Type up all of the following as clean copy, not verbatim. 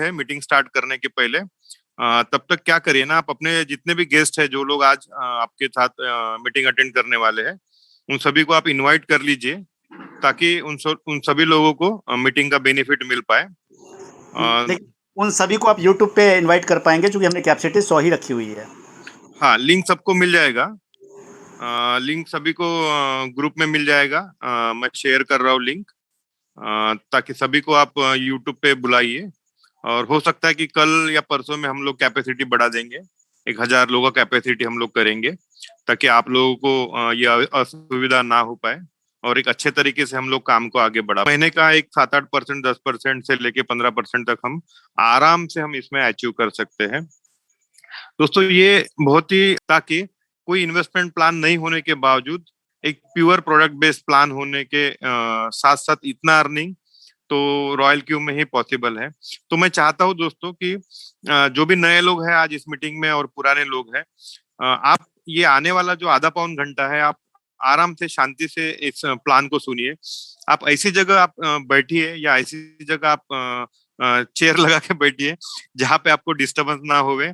है meeting start करने के पहले तब तक क्या करिए ना, आप अपने जितने भी गेस्ट हैं जो लोग आज आपके साथ मीटिंग अटेंड करने वाले हैं, उन सभी को आप इनवाइट कर लीजिए ताकि उन सभी लोगों को मीटिंग का बेनिफिट मिल पाए। लेकिन उन सभी को आप यूट्यूब पे इनवाइट कर पाएंगे क्योंकि हमने कैपेसिटी 100 ही रखी हुई है। हाँ, लिंक सबको मिल जाएगा। लिंक सभी को ग्रुप में मिल जाएगा। मैं शेयर कर रहा हूँ लिंक, ताकि सभी को आप यूट्यूब पे बुलाइए। और हो सकता है कि कल या परसों में हम लोग कैपेसिटी बढ़ा देंगे, 1000 लोगों का कैपेसिटी हम लोग करेंगे, ताकि आप लोगों को ये असुविधा ना हो पाए और एक अच्छे तरीके से हम लोग काम को आगे बढ़ा। महीने का एक 7-8%, 10% से लेके 15% तक हम आराम से इसमें अचीव कर सकते हैं। दोस्तों, ये बहुत ही, ताकि कोई इन्वेस्टमेंट प्लान नहीं होने के बावजूद एक प्योर प्रोडक्ट बेस्ड प्लान होने के साथ साथ इतना अर्निंग तो रॉयल क्यू में ही पॉसिबल है। तो मैं चाहता हूँ दोस्तों कि जो भी नए लोग हैं आज इस मीटिंग में और पुराने लोग हैं, आप ये आने वाला जो आधा पौन घंटा है, आप आराम से शांति से इस प्लान को सुनिए। आप ऐसी जगह आप बैठिए या ऐसी जगह आप चेयर लगा के बैठिए जहाँ पे आपको डिस्टरबेंस ना होवे।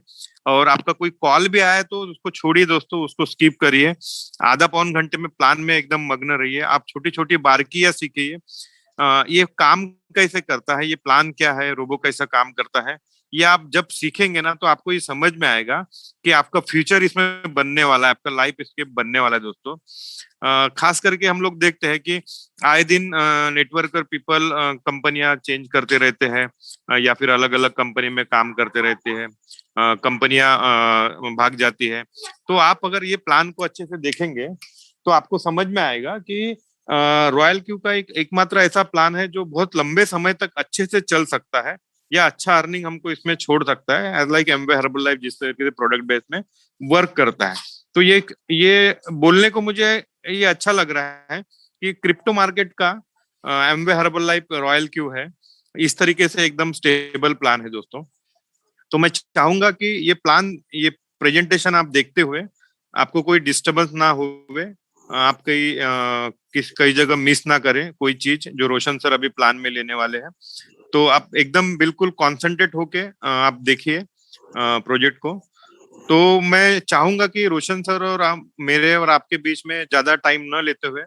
और आपका कोई कॉल भी आए तो उसको छोड़िए दोस्तों, उसको स्किप करिए। आधा पौन घंटे में प्लान में एकदम मग्न रहिए। आप छोटी छोटी बारीकियां सीखिए। ये काम कैसे करता है, ये प्लान क्या है, रोबो कैसा काम करता है, ये आप जब सीखेंगे ना तो आपको ये समझ में आएगा कि आपका फ्यूचर इसमें बनने वाला है, आपका लाइफ इसके बनने वाला है दोस्तों। खास करके हम लोग देखते हैं कि आए दिन नेटवर्कर पीपल कंपनियां चेंज करते रहते हैं, या फिर अलग अलग कंपनी में काम करते रहते हैं, कंपनियां भाग जाती है। तो आप अगर ये प्लान को अच्छे से देखेंगे तो आपको समझ में आएगा कि रॉयल क्यू का एकमात्र ऐसा प्लान है जो बहुत लंबे समय तक अच्छे से चल सकता है, या अच्छा अर्निंग हमको इसमें छोड़ सकता है, as like Amway Herbalife जिस तरीके से प्रोडक्ट बेस में वर्क करता है। तो ये बोलने को मुझे ये अच्छा लग रहा है कि क्रिप्टो मार्केट का Amway herbal life royal Q है, इस तरीके से एकदम स्टेबल प्लान है दोस्तों। तो मैं चाहूंगा कि ये प्रेजेंटेशन आप देखते हुए आपको कोई डिस्टरबेंस ना होवे, आप कई जगह मिस ना करें कोई चीज जो रोशन सर अभी प्लान में लेने वाले हैं। तो आप एकदम बिल्कुल कॉन्सेंट्रेट होके आप देखिए प्रोजेक्ट को। तो मैं चाहूंगा कि रोशन सर और मेरे और आपके बीच में ज्यादा टाइम न लेते हुए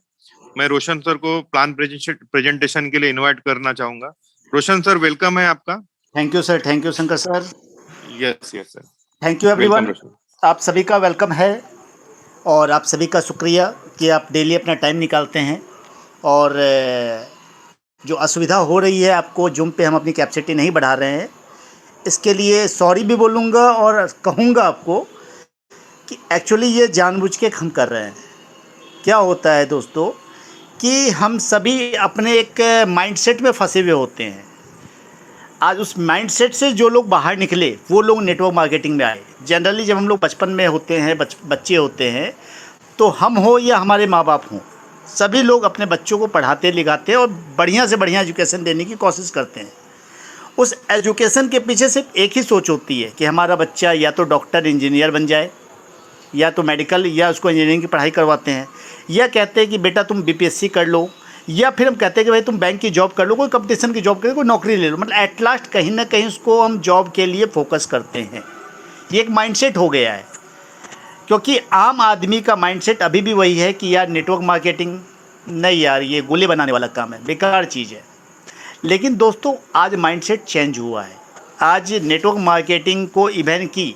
मैं रोशन सर को प्लान प्रेजेंटेशन के लिए इनवाइट करना चाहूंगा। रोशन सर, वेलकम है आपका। Thank you sir, thank you Shankar sir. Yes yes sir, thank you welcome everyone. Roshan. आप सभी का वेलकम है और आप सभी का शुक्रिया कि आप डेली अपना टाइम निकालते हैं। और जो असुविधा हो रही है आपको जूम पे हम अपनी कैपेसिटी नहीं बढ़ा रहे हैं, इसके लिए सॉरी भी बोलूँगा और कहूँगा आपको कि एक्चुअली ये जानबूझ के हम कर रहे हैं। क्या होता है दोस्तों कि हम सभी अपने एक माइंडसेट में फंसे हुए होते हैं। आज उस माइंडसेट से जो लोग बाहर निकले वो लोग नेटवर्क मार्केटिंग में आए। जनरली जब हम लोग बचपन में होते हैं, बच्चे होते हैं, तो हम हो या हमारे माँ बाप हों, सभी लोग अपने बच्चों को पढ़ाते लिखाते हैं और बढ़िया से बढ़िया एजुकेशन देने की कोशिश करते हैं। उस एजुकेशन के पीछे सिर्फ एक ही सोच होती है कि हमारा बच्चा या तो डॉक्टर इंजीनियर बन जाए, या तो मेडिकल, या उसको इंजीनियरिंग की पढ़ाई करवाते हैं, या कहते हैं कि बेटा तुम बीपीएससी कर लो, या फिर हम कहते हैं कि भाई तुम बैंक की जॉब कर लो, कोई कंपटीशन की जॉब कर लो, कोई नौकरी ले लो। मतलब एट लास्ट कहीं ना कहीं उसको हम जॉब के लिए फोकस करते हैं। ये एक माइंडसेट हो गया है, क्योंकि आम आदमी का माइंडसेट अभी भी वही है कि यार नेटवर्क मार्केटिंग नहीं, यार ये गोले बनाने वाला काम है, बेकार चीज़ है। लेकिन दोस्तों आज माइंडसेट चेंज हुआ है। आज नेटवर्क मार्केटिंग को इवन की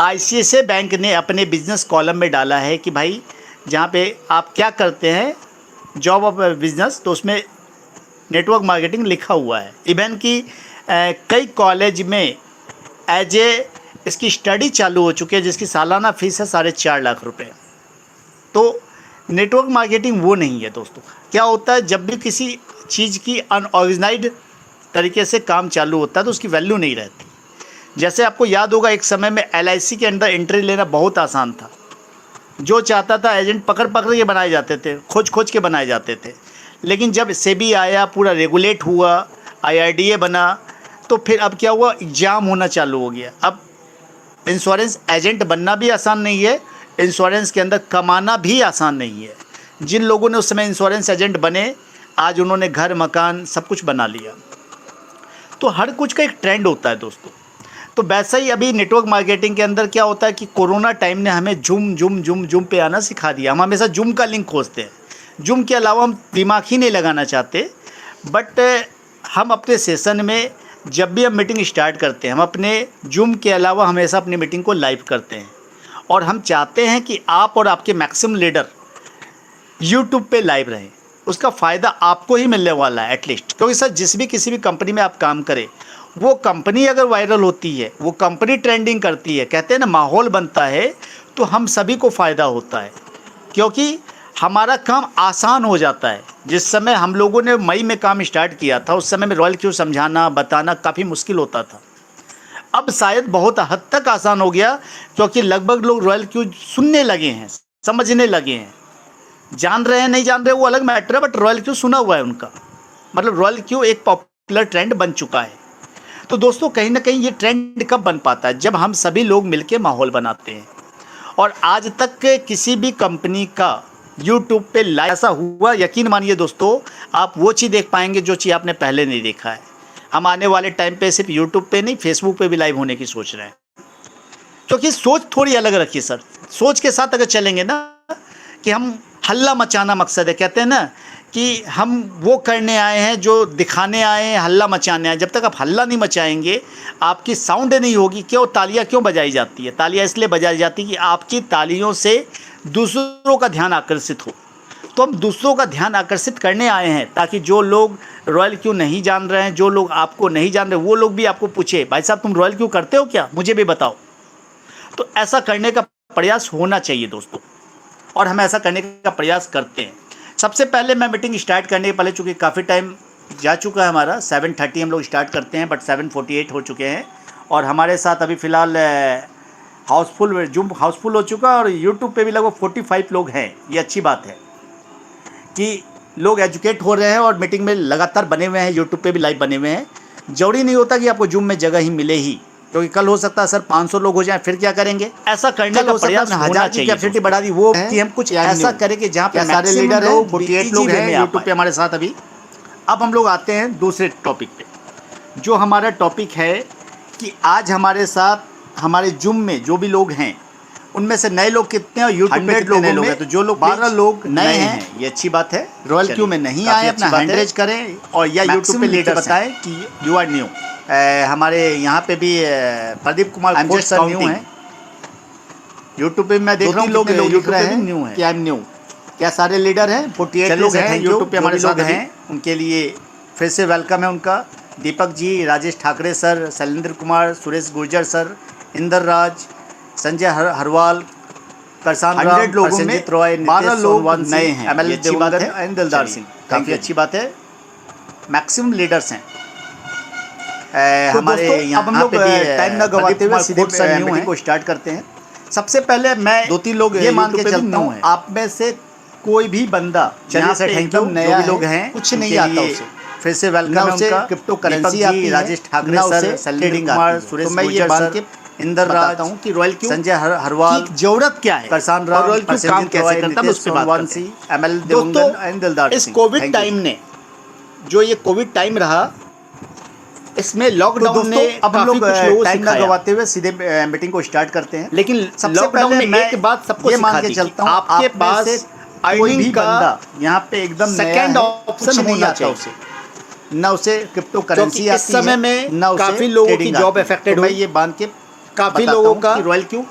आईसीआईसीआई बैंक ने अपने बिजनेस कॉलम में डाला है कि भाई जहाँ पे आप क्या करते हैं, जॉब ऑफ बिजनेस, तो उसमें नेटवर्क मार्केटिंग लिखा हुआ है। इवन की कई कॉलेज में एज ए इसकी स्टडी चालू हो चुकी है, जिसकी सालाना फीस है 4.5 लाख रुपए। तो नेटवर्क मार्केटिंग वो नहीं है दोस्तों। क्या होता है, जब भी किसी चीज़ की अनऑर्गेनाइज्ड तरीके से काम चालू होता है तो उसकी वैल्यू नहीं रहती। जैसे आपको याद होगा एक समय में एलआईसी के अंदर एंट्री लेना बहुत आसान था। जो चाहता था एजेंट पकड़ पकड़ के बनाए जाते थे, खोज खोज के बनाए जाते थे। लेकिन जब सेबी आया, पूरा रेगुलेट हुआ, आईआरडीए बना, तो फिर अब क्या हुआ, एग्ज़ाम होना चालू हो गया। अब इंश्योरेंस एजेंट बनना भी आसान नहीं है, इंश्योरेंस के अंदर कमाना भी आसान नहीं है। जिन लोगों ने उस समय इंश्योरेंस एजेंट बने, आज उन्होंने घर मकान सब कुछ बना लिया। तो हर कुछ का एक ट्रेंड होता है दोस्तों। तो वैसा ही अभी नेटवर्क मार्केटिंग के अंदर क्या होता है कि कोरोना टाइम ने हमें जूम पे आना सिखा दिया। हम हमेशा जूम का लिंक खोजते हैं, जूम के अलावा हम दिमाग ही नहीं लगाना चाहते। बट हम अपने सेशन में जब भी हम मीटिंग स्टार्ट करते हैं, हम अपने जूम के अलावा हमेशा अपनी मीटिंग को लाइव करते हैं। और हम चाहते हैं कि आप और आपके मैक्सिमम लीडर यूट्यूब पे लाइव रहें। उसका फ़ायदा आपको ही मिलने वाला है एटलीस्ट। क्योंकि सर जिस भी किसी भी कंपनी में आप काम करें, वो कंपनी अगर वायरल होती है, वो कंपनी ट्रेंडिंग करती है, कहते हैं ना माहौल बनता है, तो हम सभी को फ़ायदा होता है। क्योंकि हमारा काम आसान हो जाता है। जिस समय हम लोगों ने मई में काम स्टार्ट किया था, उस समय में रॉयल क्यू समझाना बताना काफ़ी मुश्किल होता था। अब शायद बहुत हद तक आसान हो गया, क्योंकि लगभग लोग रॉयल क्यू सुनने लगे हैं, समझने लगे हैं। जान रहे हैं नहीं जान रहे वो अलग मैटर है, बट रॉयल क्यू सुना हुआ है उनका। मतलब रॉयल क्यू एक पॉपुलर ट्रेंड बन चुका है। तो दोस्तों कहीं ना कहीं ये ट्रेंड कब बन पाता है? जब हम सभी लोग मिलके माहौल बनाते हैं। और आज तक के किसी भी कंपनी का यूट्यूब पे लाइव ऐसा हुआ, यकीन मानिए दोस्तों, आप वो चीज़ देख पाएंगे जो चीज़ आपने पहले नहीं देखा है। हम आने वाले टाइम पे सिर्फ यूट्यूब पे नहीं, फेसबुक पे भी लाइव होने की सोच रहे हैं। क्योंकि सोच थोड़ी अलग रखिए सर। सोच के साथ अगर चलेंगे ना कि हम हल्ला मचाना मकसद है, कहते हैं ना कि हम वो करने आए हैं जो दिखाने आए हैं, हल्ला मचाने आए। जब तक आप हल्ला नहीं मचाएंगे, आपकी साउंड नहीं होगी। क्यों तालियां क्यों बजाई जाती है? तालियां इसलिए बजाई जाती है कि आपकी तालियों से दूसरों का ध्यान आकर्षित हो। तो हम दूसरों का ध्यान आकर्षित करने आए हैं, ताकि जो लोग रॉयल क्यू नहीं जान रहे हैं, जो लोग आपको नहीं जान रहे, वो लोग भी आपको पूछे, भाई साहब तुम रॉयल क्यू करते हो क्या, मुझे भी बताओ। तो ऐसा करने का प्रयास होना चाहिए दोस्तों, और हम ऐसा करने का प्रयास करते हैं। सबसे पहले मैं मीटिंग स्टार्ट करने के पहले, चूँकि काफ़ी टाइम जा चुका है हमारा, 7:30 हम लोग स्टार्ट करते हैं, बट 7:48 हो चुके हैं। और हमारे साथ अभी फ़िलहाल हाउसफुल, जूम हाउसफुल हो चुका है, और यूट्यूब पे भी लगभग 45 लोग हैं। ये अच्छी बात है कि लोग एजुकेट हो रहे हैं और मीटिंग में लगातार बने हुए हैं, यूट्यूब पे भी लाइव बने हुए हैं। जरूरी नहीं होता कि आपको जूम में जगह ही मिले ही, क्योंकि कल हो सकता है सर 500 लोग हो जाएं, फिर क्या करेंगे? ऐसा करने का प्रयास होना चाहिए। कैपेसिटी बढ़ा दी वो कि हम कुछ ऐसा करें कि जहाँ पे सारे लीडर हैं, 48 लोग हैं यूट्यूब पे हमारे साथ अभी। अब हम लोग आते हैं दूसरे टॉपिक पे। जो हमारा टॉपिक है कि आज हमारे साथ हमारे जूम में जो भी लोग हैं, उनमें से नए लोग कितने हैं और यूट्यूब पे कितने नए लोग हैं? तो जो लोग 12 लोग नए हैं, ये अच्छी बात है। रॉयल क्यू में नहीं आए, अपना हैंड रेज करें और या यूट्यूब पे लीडर बताएं कि यू आर न्यू। हमारे यहाँ पे भी प्रदीप कुमार खोट सर न्यू हैं यूट्यूब पे। मैं देख रहा हूँ लोग यूट्यूब पे भी न्यू हैं। क्या न्यू? क्या सारे लीडर हैं? 48 लोग हैं यूट्यूब पे हमारे साथ हैं। उनके लिए फिर से वेलकम है उनका। दीपक जी, राजेश ठाकरे सर, शैलेंद्र कुमार, सुरेश गुर्जर सर, इंदर राज, संजय हरवाल, करसान राम, 100 लोगों में 12 लोग नए हैं। अच्छी बात है। दिलदार सिंह, काफ़ी अच्छी बात है। मैक्सिमम लीडर्स हैं हमारे यहाँ। अब हम लोग टाइम न गवाते हुए सीधे मीटिंग को स्टार्ट करते हैं। सबसे पहले मैं 2-3 लोग ये मान के चलता हूँ, आप में से कोई भी बंदा, चलिए सर थैंक यू, नया लोग हैं, कुछ नहीं आता उसे, फिर से वेलकम है उनका। क्रिप्टो करेंसी आती है, राजेश ठाकरे सर, शैलेंद्र कुमार, सुरेश गुर्जर सर, इंदर राज, कि रॉयल क्यू, संजय हरवाल की जरूरत क्या है, करसान राम, रॉयल क्यू काम कैसे करता है, उस पे बात करते हैं। ML दिलदार सिंह। इस कोविड टाइम ने, जो ये कोविड टाइम रहा, इसमें लॉकडाउन ने अब हम लोग टाइम ना गवाते हुए सीधे मीटिंग को स्टार्ट करते हैं। लेकिन सबसे पहले मैं एक बात सबको ये मान के चलता हूँ, आपके पास कोई भी बंदा यहाँ पे एकदम सेकंड ऑप्शन होना चाहिए उसे, ना उसे क्रिप्टो करेंसी आती है, इस समय में काफी लोगों की जॉब अफेक्टेड हुई। ये बांध के काफी लोगों का रॉयल क्यू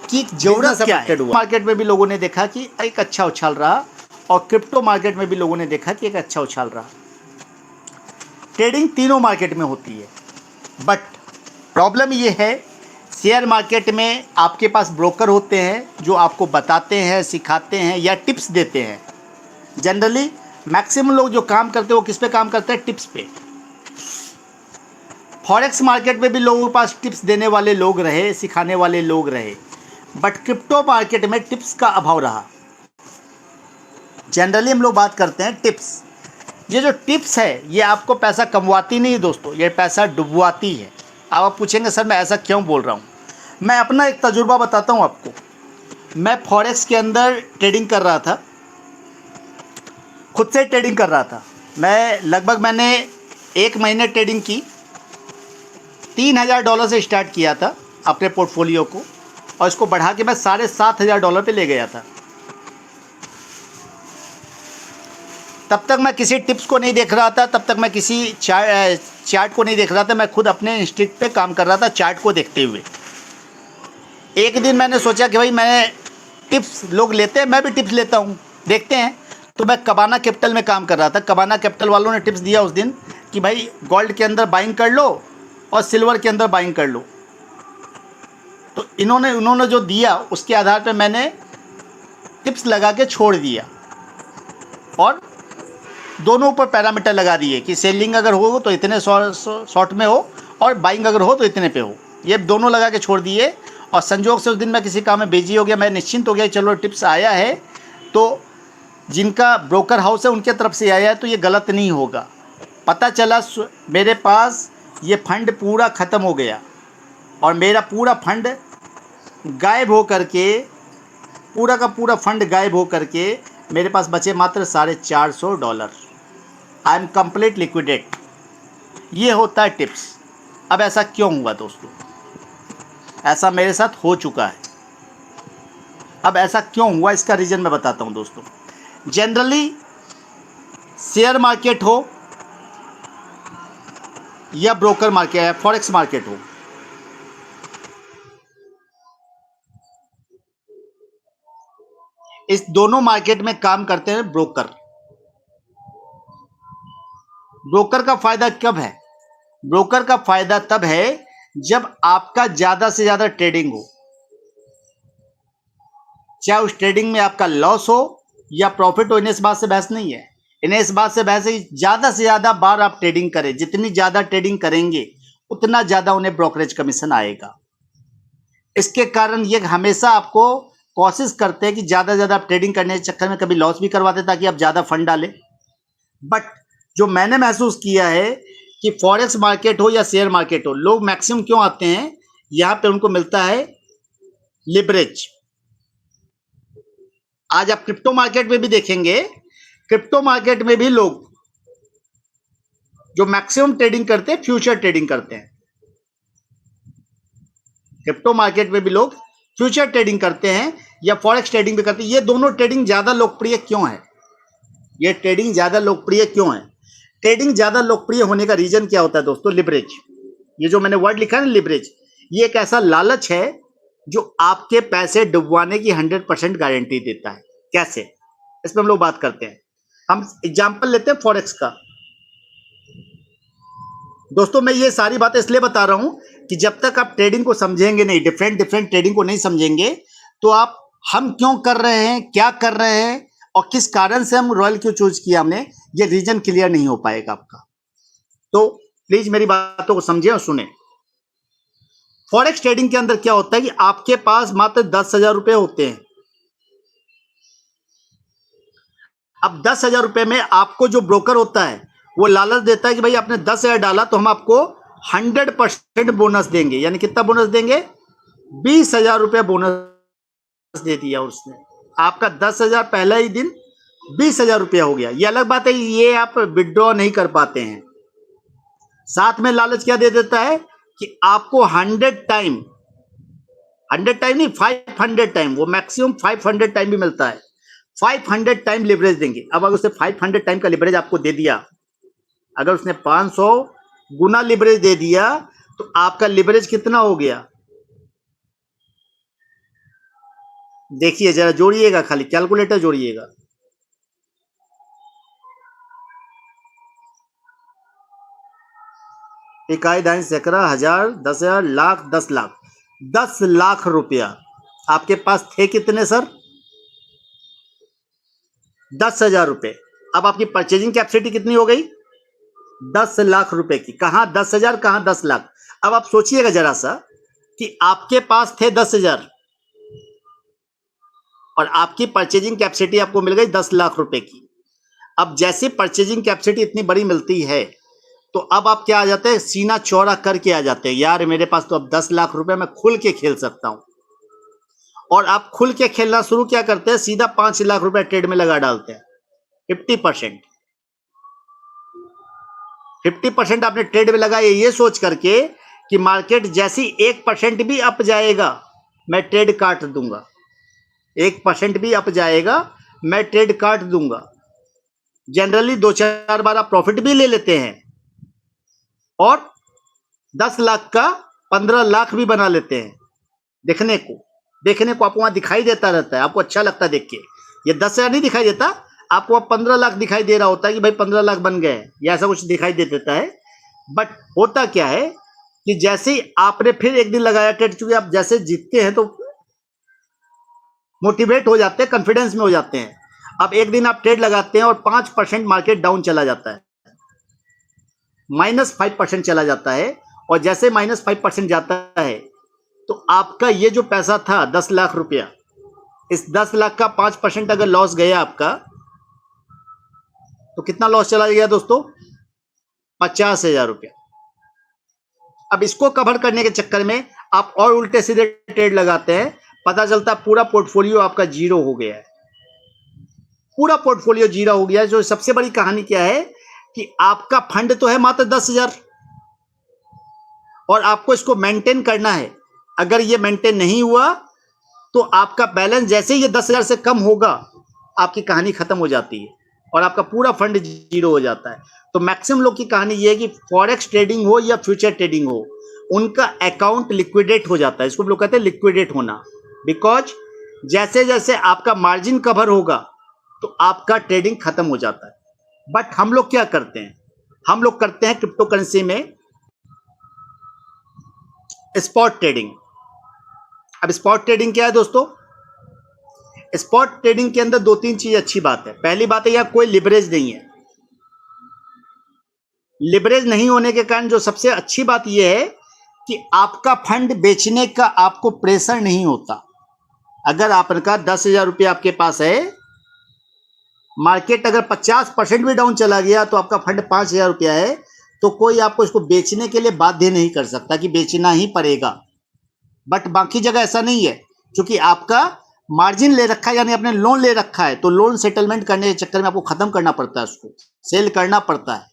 की जरूरत क्या है। मार्केट में भी लोगों ने देखा कि एक अच्छा उछाल रहा, और क्रिप्टो मार्केट में भी लोगों ने देखा कि एक अच्छा उछाल रहा। ट्रेडिंग तीनों मार्केट में होती है, बट प्रॉब्लम ये है, शेयर मार्केट में आपके पास ब्रोकर होते हैं जो आपको बताते हैं, सिखाते हैं या टिप्स देते हैं। जनरली मैक्सिमम लोग जो काम करते हैं वो किस पे काम करते हैं? टिप्स पे। फॉरेक्स मार्केट में भी लोगों के पास टिप्स देने वाले लोग रहे, सिखाने वाले लोग रहे, बट क्रिप्टो मार्केट में टिप्स का अभाव रहा। जनरली हम लोग बात करते हैं टिप्स। ये जो टिप्स है ये आपको पैसा कमवाती नहीं है दोस्तों, ये पैसा डुबवाती है। अब आप पूछेंगे सर मैं ऐसा क्यों बोल रहा हूँ? मैं अपना एक तजुर्बा बताता हूँ आपको। मैं फॉरेक्स के अंदर ट्रेडिंग कर रहा था, खुद से ट्रेडिंग कर रहा था। मैंने 1 महीने ट्रेडिंग की, $3000 से स्टार्ट किया था अपने पोर्टफोलियो को, और इसको बढ़ा के मैं $7500 पे ले गया था। तब तक मैं किसी टिप्स को नहीं देख रहा था, तब तक मैं किसी चार्ट को नहीं देख रहा था, मैं खुद अपने इंस्टीट्यूट पे काम कर रहा था चार्ट को देखते हुए। एक दिन मैंने सोचा कि भाई मैं टिप्स लोग लेते हैं, मैं भी टिप्स लेता हूँ, देखते हैं। तो मैं कबाना कैपिटल में काम कर रहा था। कबाना कैपिटल वालों ने टिप्स दिया उस दिन कि भाई गोल्ड के अंदर बाइंग कर लो और सिल्वर के अंदर बाइंग कर लो। तो उन्होंने जो दिया उसके आधार पर मैंने टिप्स लगा के छोड़ दिया, और दोनों ऊपर पैरामीटर लगा दिए कि सेलिंग अगर हो तो इतने शॉर्ट में हो, और बाइंग अगर हो तो इतने पे हो। ये दोनों लगा के छोड़ दिए, और संजोग से उस दिन मैं किसी काम में बिजी हो गया। मैं निश्चिंत हो गया, चलो टिप्स आया है तो जिनका ब्रोकर हाउस है उनके तरफ से आया है तो ये गलत नहीं होगा। पता चला मेरे पास ये फंड पूरा ख़त्म हो गया, और मेरा पूरा फंड गायब हो करके, पूरा का पूरा फंड गायब हो करके मेरे पास बचे मात्र $450। I am complete liquidate. ये होता है टिप्स। अब ऐसा क्यों हुआ दोस्तों? ऐसा मेरे साथ हो चुका है। अब ऐसा क्यों हुआ इसका रीज़न मैं बताता हूँ दोस्तों। जनरली शेयर मार्केट हो या ब्रोकर मार्केट या फॉरेक्स मार्केट हो, इस दोनों मार्केट में काम करते हैं ब्रोकर। ब्रोकर का फायदा कब है? ब्रोकर का फायदा तब है जब आपका ज्यादा से ज्यादा ट्रेडिंग हो, चाहे उस ट्रेडिंग में आपका लॉस हो या प्रॉफिट हो। इन्हें इस बात से बहस नहीं है, इन्हें इस बात से बहस है कि ज्यादा से ज्यादा बार आप ट्रेडिंग करें। जितनी ज्यादा ट्रेडिंग करेंगे उतना ज्यादा उन्हें ब्रोकरेज कमीशन आएगा। इसके कारण ये हमेशा आपको कोशिश करते हैं कि ज्यादा से ज्यादा आप ट्रेडिंग करने के चक्कर में कभी लॉस भी करवाते ताकि आप ज्यादा फंड डालें। बट जो मैंने महसूस किया है कि फॉरेक्स मार्केट हो या शेयर मार्केट हो, लोग मैक्सिमम क्यों आते हैं यहां पे? उनको मिलता है लिवरेज। आज आप क्रिप्टो मार्केट में भी देखेंगे, क्रिप्टो मार्केट में भी लोग जो मैक्सिमम ट्रेडिंग करते हैं फ्यूचर ट्रेडिंग करते हैं। क्रिप्टो मार्केट में भी लोग फ्यूचर ट्रेडिंग करते हैं या फॉरेक्स ट्रेडिंग भी करते हैं। ये दोनों ट्रेडिंग ज्यादा लोकप्रिय क्यों है? ये ट्रेडिंग ज्यादा लोकप्रिय क्यों है? ट्रेडिंग ज्यादा लोकप्रिय होने का रीजन क्या होता है दोस्तों? लिवरेज। ये जो मैंने वर्ड लिखा है ना, लिवरेज, ये एक ऐसा लालच है जो आपके पैसे डुबवाने की 100% गारंटी देता है। कैसे? इस पर हम लोग बात करते हैं। हम एग्जाम्पल लेते हैं फॉरेक्स का। दोस्तों मैं ये सारी बातें इसलिए बता रहा हूं कि जब तक आप ट्रेडिंग को समझेंगे नहीं, डिफरेंट ट्रेडिंग को नहीं समझेंगे, तो आप हम क्यों कर रहे हैं, क्या कर रहे हैं और किस कारण से हम रॉयल क्यों चूज किया हमने, ये रीजन क्लियर नहीं हो पाएगा आपका। तो प्लीज मेरी बातों को समझें और सुने। फॉरेक्स ट्रेडिंग के अंदर क्या होता है कि आपके पास मात्र 10,000 रुपए होते हैं। अब 10,000 रुपए में आपको जो ब्रोकर होता है वो लालच देता है कि भाई आपने 10,000 डाला तो हम आपको 100% बोनस देंगे। यानी कितना बोनस देंगे? 20,000 रुपये बोनस दे दिया उसने। आपका 10,000 पहला ही दिन 20,000 रुपया हो गया। ये अलग बात है, ये आप विड्रॉ नहीं कर पाते हैं। साथ में लालच क्या दे देता है कि आपको 100 टाइम नहीं, 500 टाइम, वो मैक्सिमम 500 टाइम भी मिलता है, 500 टाइम लिवरेज देंगे। अब अगर उसने 500 टाइम का लिवरेज आपको दे दिया, अगर उसने 500 गुना लिवरेज दे दिया तो आपका लिवरेज कितना हो गया? देखिए जरा, जोड़िएगा, खाली कैलकुलेटर जोड़िएगा। इकाई, दाइन, सैकड़ा, हजार, 10,000, लाख, 10 लाख, 10 लाख रुपया आपके पास थे। कितने सर? 10,000 रुपए। अब आपकी परचेजिंग कैपेसिटी कितनी हो गई? 10 लाख रुपए की। कहां 10,000, कहां 10 लाख? अब आप सोचिएगा जरा सा कि आपके पास थे 10,000 और आपकी परचेजिंग कैपेसिटी आपको मिल गई 10 लाख रुपए की। अब जैसे परचेजिंग कैपेसिटी इतनी बड़ी मिलती है तो अब आप क्या आ जाते हैं, सीना चौड़ा करके आ जाते हैं, यार मेरे पास तो अब 10 लाख रुपए मैं खुल के खेल सकता हूं। और आप खुल के खेलना शुरू क्या करते हैं, सीधा 5 लाख रुपए ट्रेड में लगा डालते हैं। 50% आपने ट्रेड में लगाए ये सोच करके कि मार्केट जैसी 1% भी अप जाएगा मैं ट्रेड काट दूंगा, 1% भी अप जाएगा मैं ट्रेड काट दूंगा। जनरली 2-4 बार आप प्रॉफिट भी ले लेते हैं और 10 लाख का 15 लाख भी बना लेते हैं। देखने को आपको वहां दिखाई देता रहता है, आपको अच्छा लगता है देख के। ये 10,000 नहीं दिखाई देता आपको, अब 15 लाख दिखाई दे रहा होता है कि भाई 15 लाख बन गए, या ऐसा कुछ दिखाई दे देता है। बट होता क्या है कि जैसे ही आपने फिर एक दिन लगाया ट्रेड, चूंकि आप जैसे जीतते हैं तो मोटिवेट हो जाते हैं, कॉन्फिडेंस में हो जाते हैं। अब एक दिन आप ट्रेड लगाते हैं और 5% मार्केट डाउन चला जाता है, -5% चला जाता है, और जैसे -5% जाता है तो आपका ये जो पैसा था 10 लाख रुपया, इस 10 लाख का 5% अगर लॉस गया आपका, तो कितना लॉस चला गया दोस्तों? 50,000 रुपया। अब इसको कवर करने के चक्कर में आप और उल्टे सीधे ट्रेड लगाते हैं, पता चलता है पूरा पोर्टफोलियो आपका जीरो हो गया है, पूरा पोर्टफोलियो जीरो हो गया है। जो सबसे बड़ी कहानी क्या है कि आपका फंड तो है मात्र 10,000 और आपको इसको मेंटेन करना है। अगर ये मेंटेन नहीं हुआ तो आपका बैलेंस जैसे ही ये 10,000 से कम होगा, आपकी कहानी खत्म हो जाती है और आपका पूरा फंड जीरो हो जाता है। तो मैक्सिमम लोग की कहानी ये है कि फॉरेक्स ट्रेडिंग हो या फ्यूचर ट्रेडिंग हो, उनका अकाउंट लिक्विडेट हो जाता है। इसको लोग कहते हैं लिक्विडेट होना, बिकॉज जैसे जैसे आपका मार्जिन कवर होगा तो आपका ट्रेडिंग खत्म हो जाता है। बट हम लोग क्या करते हैं? हम लोग करते हैं क्रिप्टो करेंसी में स्पॉट ट्रेडिंग। अब स्पॉट ट्रेडिंग क्या है दोस्तों? स्पॉट ट्रेडिंग के अंदर 2-3 चीज अच्छी बात है। पहली बात है, यहाँ कोई लिवरेज नहीं है। लिवरेज नहीं होने के कारण जो सबसे अच्छी बात यह है कि आपका फंड बेचने का आपको प्रेशर नहीं होता। अगर आपका 10,000 रुपया आपके पास है, मार्केट अगर 50% भी डाउन चला गया तो आपका फंड 5,000 रुपया है, तो कोई आपको इसको बेचने के लिए बाध्य नहीं कर सकता कि बेचना ही पड़ेगा। बट बाकी जगह ऐसा नहीं है, क्योंकि आपका मार्जिन ले रखा है, यानी आपने लोन ले रखा है, तो लोन सेटलमेंट करने के चक्कर में आपको खत्म करना पड़ता है, उसको सेल करना पड़ता है।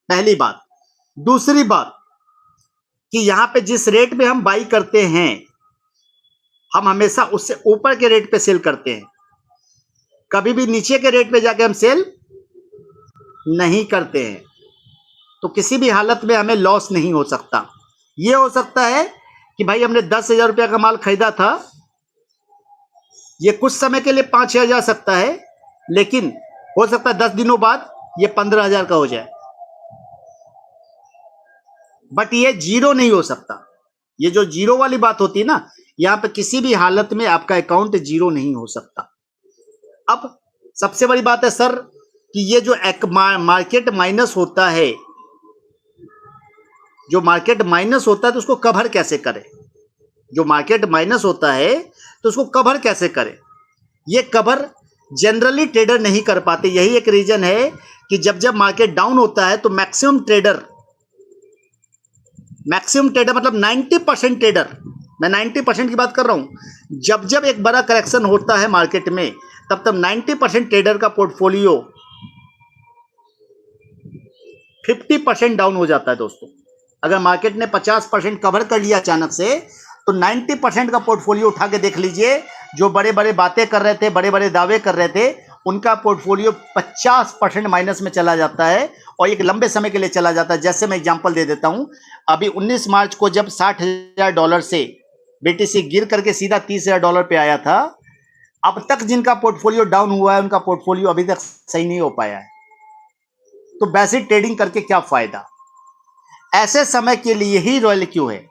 पहली बात। दूसरी बात कि यहां पे जिस रेट पे हम बाई करते हैं, हम हमेशा उससे ऊपर के रेट पे सेल करते हैं, कभी भी नीचे के रेट पे जाके हम सेल नहीं करते हैं। तो किसी भी हालत में हमें लॉस नहीं हो सकता। यह हो सकता है कि भाई हमने 10,000 रुपया का माल खरीदा था, ये कुछ समय के लिए 5,000 जा सकता है, लेकिन हो सकता है 10 दिनों बाद ये 15,000 का हो जाए। बट ये जीरो नहीं हो सकता। ये जो जीरो वाली बात होती है ना, यहां पे किसी भी हालत में आपका अकाउंट जीरो नहीं हो सकता। अब सबसे बड़ी बात है सर कि ये जो मार्केट माइनस होता है, जो मार्केट माइनस होता है तो उसको कवर कैसे करें? जो मार्केट माइनस होता है तो उसको कवर कैसे करें? ये कवर जनरली ट्रेडर नहीं कर पाते। यही एक रीजन है कि जब जब मार्केट डाउन होता है तो मैक्सिमम ट्रेडर मतलब 90% ट्रेडर, मैं 90% की बात कर रहा हूं, जब जब एक बड़ा करेक्शन होता है मार्केट में, तब 90% ट्रेडर का पोर्टफोलियो 50% डाउन हो जाता है दोस्तों। अगर मार्केट ने 50% कवर कर लिया अचानक से, तो 90% का पोर्टफोलियो उठा के देख लीजिए। जो बड़े बड़े बातें कर रहे थे, बड़े बड़े दावे कर रहे थे, उनका पोर्टफोलियो 50% माइनस में चला जाता है और एक लंबे समय के लिए चला जाता है। जैसे मैं एग्जांपल दे देता हूं, अभी 19 मार्च को जब $60,000 से बीटीसी गिर करके सीधा $30,000 पे आया था, अब तक जिनका पोर्टफोलियो डाउन हुआ है, उनका पोर्टफोलियो अभी तक सही नहीं हो पाया है। तो वैसे ट्रेडिंग करके क्या फायदा? ऐसे समय के लिए ही रॉयल क्यू है।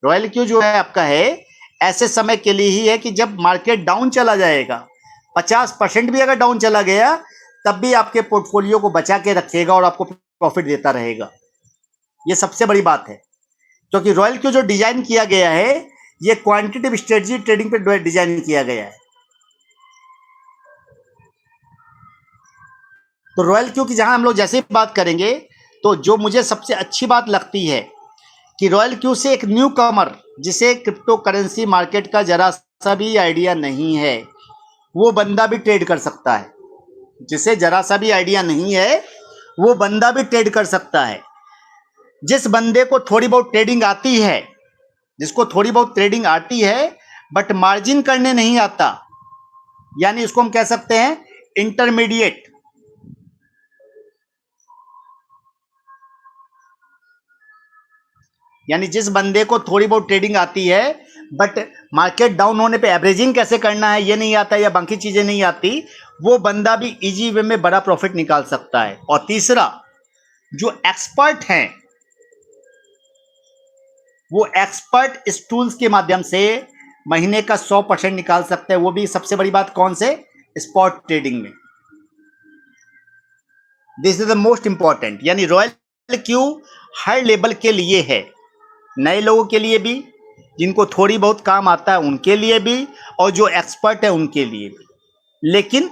रॉयल क्यू जो है आपका है, ऐसे समय के लिए ही है कि जब मार्केट डाउन चला जाएगा, 50% भी अगर डाउन चला गया, तब भी आपके पोर्टफोलियो को बचा के रखेगा और आपको प्रॉफिट देता रहेगा। ये सबसे बड़ी बात है, क्योंकि रॉयल क्यू जो डिजाइन किया गया है, ये क्वांटिटेटिव स्ट्रेटजी ट्रेडिंग पे डिजाइन किया गया है। तो रॉयल क्यू की जहां हम लोग जैसे बात करेंगे, तो जो मुझे सबसे अच्छी बात लगती है कि रॉयल क्यू से एक न्यू कमर, जिसे क्रिप्टो करेंसी मार्केट का जरा सा भी आइडिया नहीं है, वो बंदा भी ट्रेड कर सकता है। जिसे जरा सा भी आइडिया नहीं है, वो बंदा भी ट्रेड कर सकता है। जिस बंदे को थोड़ी बहुत ट्रेडिंग आती है, जिसको थोड़ी बहुत ट्रेडिंग आती है बट मार्जिन करने नहीं आता, यानी उसको हम कह सकते हैं इंटरमीडिएट। यानी जिस बंदे को थोड़ी बहुत ट्रेडिंग आती है बट मार्केट डाउन होने पे एवरेजिंग कैसे करना है ये नहीं आता या बाकी चीजें नहीं आती, वो बंदा भी इजी वे में बड़ा प्रॉफिट निकाल सकता है। और तीसरा, जो एक्सपर्ट हैं वो एक्सपर्ट इस टूल्स के माध्यम से महीने का 100% निकाल सकते हैं, वो भी सबसे बड़ी बात कौन से, स्पॉट ट्रेडिंग में। This is the most important. यानी रॉयल क्यू हर लेवल के लिए है, नए लोगों के लिए भी, जिनको थोड़ी बहुत काम आता है उनके लिए भी, और जो एक्सपर्ट है उनके लिए भी। लेकिन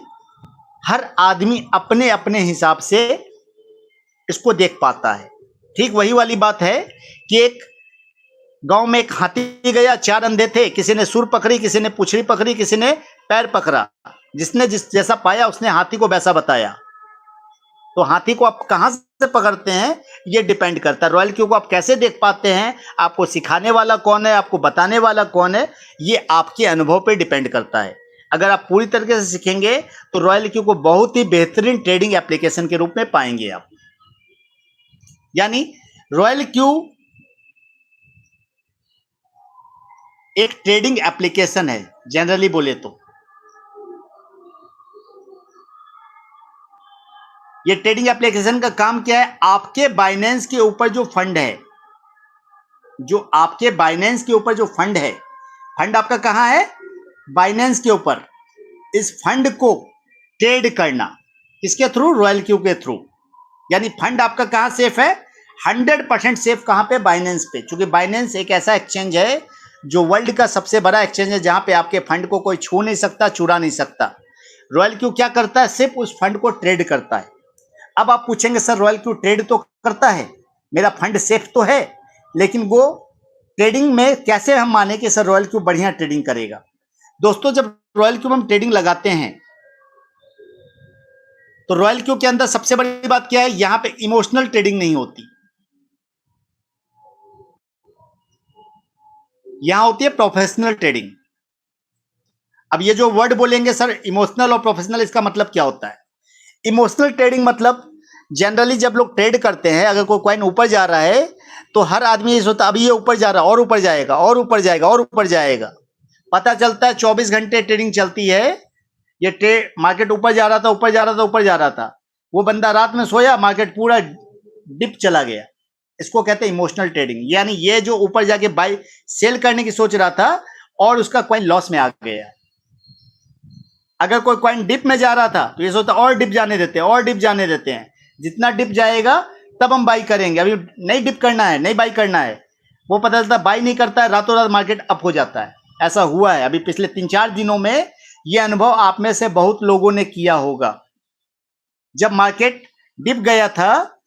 हर आदमी अपने अपने हिसाब से इसको देख पाता है। ठीक वही वाली बात है कि एक गांव में एक हाथी गया, 4 अंधे थे, किसी ने सुर पकड़ी, किसी ने पुछड़ी पकड़ी, किसी ने पैर पकड़ा। जिसने जिस जैसा पाया उसने हाथी को वैसा बताया। तो हाथी को आप कहां से पकड़ते हैं ये डिपेंड करता है। रॉयल क्यू को आप कैसे देख पाते हैं, आपको सिखाने वाला कौन है, आपको बताने वाला कौन है, ये आपके अनुभव पे डिपेंड करता है। अगर आप पूरी तरीके से सीखेंगे तो रॉयल क्यू को बहुत ही बेहतरीन ट्रेडिंग एप्लीकेशन के रूप में पाएंगे आप। यानी रॉयल क्यू एक ट्रेडिंग एप्लीकेशन है, जनरली बोले तो। ये ट्रेडिंग एप्लीकेशन का काम क्या है, आपके बाइनेंस के ऊपर जो फंड है, जो आपके बाइनेंस के ऊपर जो फंड है, फंड आपका कहां है, बाइनेंस के ऊपर, इस फंड को ट्रेड करना किसके थ्रू, रॉयल क्यू के थ्रू। यानी फंड आपका कहां सेफ है, 100% सेफ कहां पे, बाइनेंस पे। क्योंकि बाइनेंस एक ऐसा एक्सचेंज है जो वर्ल्ड का सबसे बड़ा एक्सचेंज है, जहां पे आपके फंड को कोई छू नहीं सकता, चुरा नहीं सकता। रॉयल क्यू क्या करता है, सिर्फ उस फंड को ट्रेड करता है। अब आप पूछेंगे सर रॉयल क्यू ट्रेड तो करता है, मेरा फंड सेफ तो है, लेकिन वो ट्रेडिंग में कैसे हम माने कि सर रॉयल क्यू बढ़िया ट्रेडिंग करेगा। दोस्तों, जब रॉयल क्यू में हम ट्रेडिंग लगाते हैं तो रॉयल क्यू के अंदर सबसे बड़ी बात क्या है, यहां पे इमोशनल ट्रेडिंग नहीं होती, यहां होती है प्रोफेशनल ट्रेडिंग। अब ये जो वर्ड बोलेंगे सर इमोशनल और प्रोफेशनल, इसका मतलब क्या होता है। इमोशनल ट्रेडिंग मतलब जनरली जब लोग ट्रेड करते हैं, अगर कोई कॉइन ऊपर जा रहा है तो हर आदमी ये सोचता है अभी ये ऊपर जा रहा है और ऊपर जाएगा और ऊपर जाएगा और ऊपर जाएगा। पता चलता है 24 घंटे ट्रेडिंग चलती है, ये मार्केट ऊपर जा रहा था, ऊपर जा रहा था, ऊपर जा रहा था, वो बंदा रात में सोया, मार्केट पूरा डिप चला गया। इसको कहते हैं इमोशनल ट्रेडिंग। यानी ये जो ऊपर जाके बाई सेल करने की सोच रहा था और उसका कॉइन लॉस में आ गया। अगर कोई कॉइन डिप में जा रहा था तो ये सोचता और डिप जाने देते हैं, और डिप जाने देते हैं, जितना डिप जाएगा तब हम बाई करेंगे, अभी नहीं डिप करना है, नहीं बाई करना है। वो पता चलता बाई नहीं करता है, रातों रात मार्केट अप हो जाता है। ऐसा हुआ है अभी पिछले 3-4 दिनों में, ये अनुभव आप में से बहुत लोगों ने किया होगा। जब मार्केट डिप गया था,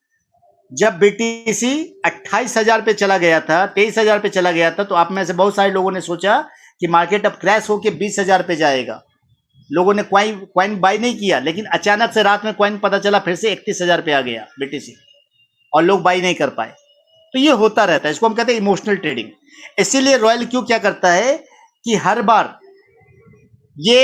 जब बीटीसी 28,000 पे चला गया था, 23,000 पे चला गया था, तो आप में से बहुत सारे लोगों ने सोचा कि मार्केट अब क्रैश होके 20,000 पे जाएगा। लोगों ने कॉइन बाई नहीं किया, लेकिन अचानक से रात में कॉइन पता चला फिर से 31,000 पे आ गया बीटीसी, और लोग बाई नहीं कर पाए। तो ये होता रहता है, इसको हम कहते हैं इमोशनल ट्रेडिंग। इसीलिए रॉयल क्यू क्या करता है कि हर बार ये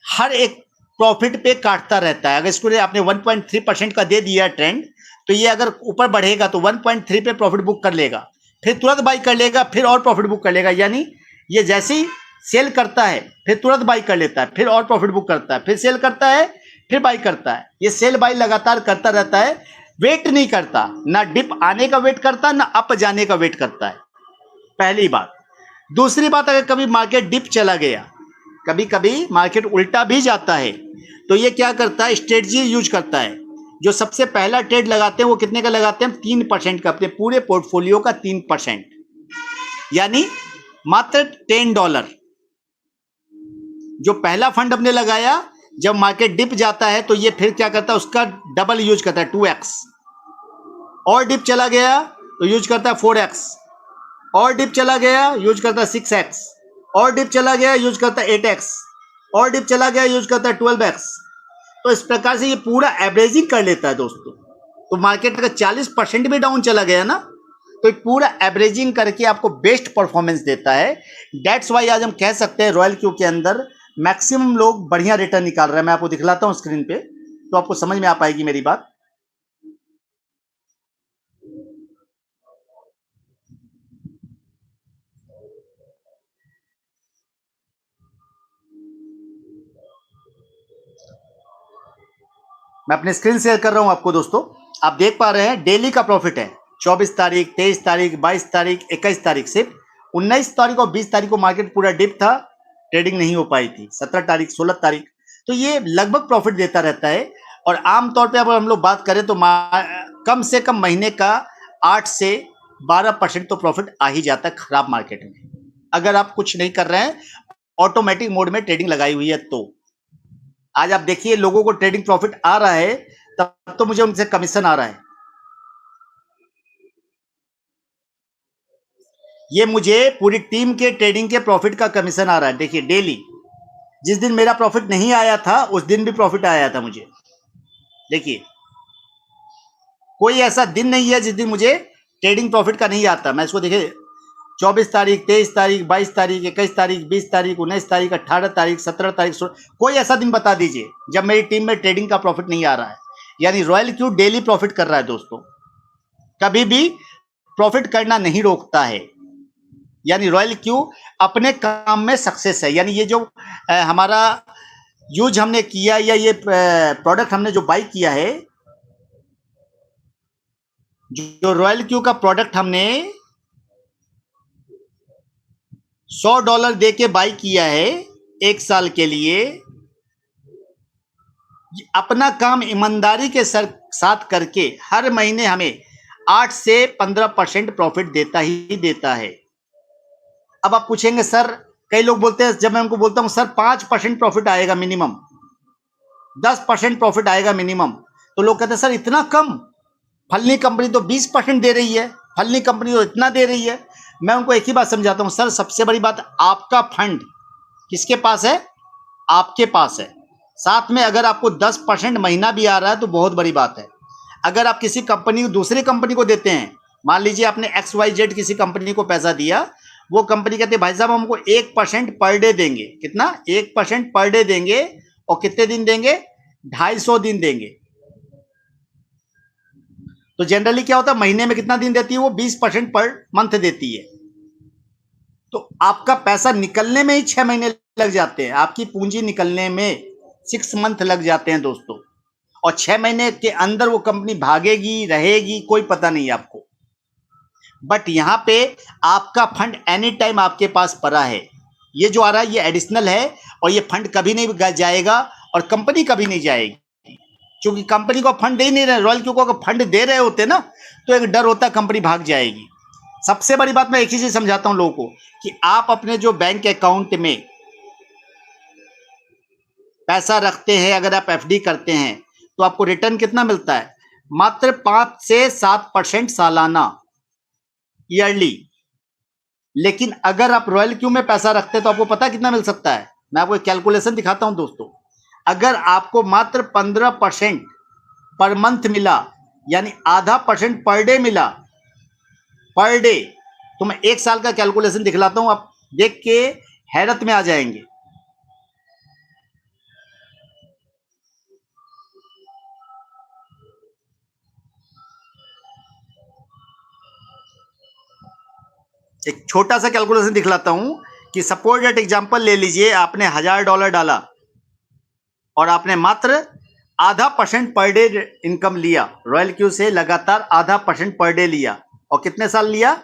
हर एक प्रॉफिट पे काटता रहता है। अगर इसको आपने 1.3% का दे दिया ट्रेंड, तो ये अगर ऊपर बढ़ेगा तो 1.3 पे प्रॉफिट बुक कर लेगा, फिर तुरंत बाई कर लेगा, फिर और प्रॉफिट बुक कर लेगा। यानी ये जैसे ही सेल करता है फिर तुरंत बाई कर लेता है, फिर और प्रॉफिट बुक करता है, फिर सेल करता है, फिर बाई करता है। ये सेल बाई लगातार करता रहता है, वेट नहीं करता, ना डिप आने का वेट करता, ना अप जाने का वेट करता है। पहली बात। दूसरी बात, अगर कभी मार्केट डिप चला गया, कभी कभी मार्केट उल्टा भी जाता है, तो ये क्या करता है, स्ट्रेटजी यूज करता है। जो सबसे पहला ट्रेड लगाते हैं वो कितने का लगाते हैं, 3% का, अपने पूरे पोर्टफोलियो का 3%, यानी मात्र $10। जो पहला फंड हमने लगाया, जब मार्केट डिप जाता है तो ये फिर क्या करता है, उसका डबल यूज करता है, 2x। और डिप चला गया तो यूज करता है 4x, और डिप चला गया यूज करता है 6x, और डिप चला गया यूज करता है 8x, और डिप चला गया यूज करता है 12x। तो इस प्रकार से ये पूरा एवरेजिंग कर लेता है दोस्तों। तो मार्केट अगर 40% भी डाउन चला गया ना, तो ये पूरा एवरेजिंग करके आपको बेस्ट परफॉर्मेंस देता है। दैट्स वाई आज हम कह सकते हैं रॉयल क्यू के अंदर मैक्सिमम लोग बढ़िया रिटर्न निकाल रहे हैं। मैं आपको दिखलाता हूं स्क्रीन पे, तो आपको समझ में आ पाएगी मेरी बात। मैं अपने स्क्रीन शेयर कर रहा हूं आपको दोस्तों। आप देख पा रहे हैं डेली का प्रॉफिट है 24 तारीख, 23 तारीख, 22 तारीख, 21 तारीख। सिर्फ 19 तारीख और 20 तारीख को मार्केट पूरा डिप था, ट्रेडिंग नहीं हो पाई थी। 17 तारीख, 16 तारीख, तो ये लगभग प्रॉफिट देता रहता है। और आमतौर पे अगर हम लोग बात करें तो कम से कम महीने का 8 से 12% तो प्रॉफिट आ ही जाता है खराब मार्केट में, अगर आप कुछ नहीं कर रहे हैं, ऑटोमेटिक मोड में ट्रेडिंग लगाई हुई है। तो आज आप देखिए लोगों को ट्रेडिंग प्रॉफिट आ रहा है, तब तो मुझे उनसे कमीशन आ रहा है। ये मुझे पूरी टीम के ट्रेडिंग के प्रॉफिट का कमीशन आ रहा है। देखिए डेली, जिस दिन मेरा प्रॉफिट नहीं आया था उस दिन भी प्रॉफिट आया था मुझे। देखिए कोई ऐसा दिन नहीं है जिस दिन मुझे ट्रेडिंग प्रॉफिट का नहीं आता। मैं इसको देखिए 24 तारीख, 23 तारीख, 22 तारीख, 21 तारीख, 20 तारीख, 19 तारीख, 18 तारीख, 17 तारीख, 16, कोई ऐसा दिन बता दीजिए जब मेरी टीम में ट्रेडिंग का प्रॉफिट नहीं आ रहा है। यानी रॉयल क्यू डेली प्रॉफिट कर रहा है दोस्तों, कभी भी प्रॉफिट करना नहीं रोकता है। यानी रॉयल क्यू अपने काम में सक्सेस है। यानी ये जो हमारा यूज हमने किया या ये प्रोडक्ट हमने जो बाई किया है, जो रॉयल क्यू का प्रोडक्ट हमने $100 दे के बाई किया है 1 साल के लिए, अपना काम ईमानदारी के साथ करके हर महीने हमें 8 से 15% प्रॉफिट देता ही देता है। अब आप पूछेंगे सर, कई लोग बोलते हैं, जब मैं उनको बोलता हूं सर 5% प्रॉफिट आएगा मिनिमम, 10% प्रॉफिट आएगा मिनिमम, तो लोग कहते हैं सर इतना कम, फलनी कंपनी तो 20% दे रही है, फलनी कंपनी तो इतना दे रही है। मैं उनको एक ही बात समझाता हूं, सर सबसे बड़ी बात, आपका फंड किसके पास है? आपके पास है। साथ में अगर आपको 10% महीना भी आ रहा है तो बहुत बड़ी बात है। अगर आप किसी कंपनी, दूसरी कंपनी को देते हैं, मान लीजिए आपने XYZ किसी कंपनी को पैसा दिया, वो कंपनी कहते हैं भाई साहब हमको 1% पर डे देंगे। कितना? 1% पर डे देंगे। और कितने दिन देंगे? 250 दिन देंगे। तो जनरली क्या होता है, महीने में कितना दिन देती है वो? 20% पर मंथ देती है। तो आपका पैसा निकलने में ही 6 महीने लग जाते हैं, आपकी पूंजी निकलने में 6 मंथ लग जाते हैं दोस्तों। और 6 महीने के अंदर वो कंपनी भागेगी, रहेगी, कोई पता नहीं आपको। बट यहां पे आपका फंड एनी टाइम आपके पास पड़ा है। ये जो आ रहा है ये एडिशनल है, और ये फंड कभी नहीं जाएगा और कंपनी कभी नहीं जाएगी, क्योंकि कंपनी को फंड दे ही नहीं रहे। रॉयल क्यू को अगर फंड दे रहे होते ना तो एक डर होता कंपनी भाग जाएगी। सबसे बड़ी बात मैं एक ही चीज समझाता हूं लोगों को कि आप अपने जो बैंक अकाउंट में पैसा रखते हैं, अगर आप FD करते हैं तो आपको रिटर्न कितना मिलता है? मात्र 5 से 7% सालाना, ईयरली। लेकिन अगर आप रॉयल क्यू में पैसा रखते हैं तो आपको पता कितना मिल सकता है? मैं आपको एक कैलकुलेशन दिखाता हूं दोस्तों। अगर आपको मात्र 15% पर मंथ मिला, यानी आधा % पर डे मिला, पर डे, तो मैं 1 साल का कैलकुलेशन दिखलाता हूं, आप देख के हैरत में आ जाएंगे। एक छोटा सा कैलकुलेशन दिखलाता हूं कि सपोज दैट एग्जांपल ले लीजिए, आपने $1000 डाला और आपने मात्र आधा % पर डे इनकम लिया रॉयल क्यू से, लगातार आधा % पर डे लिया। और कितने साल लिया?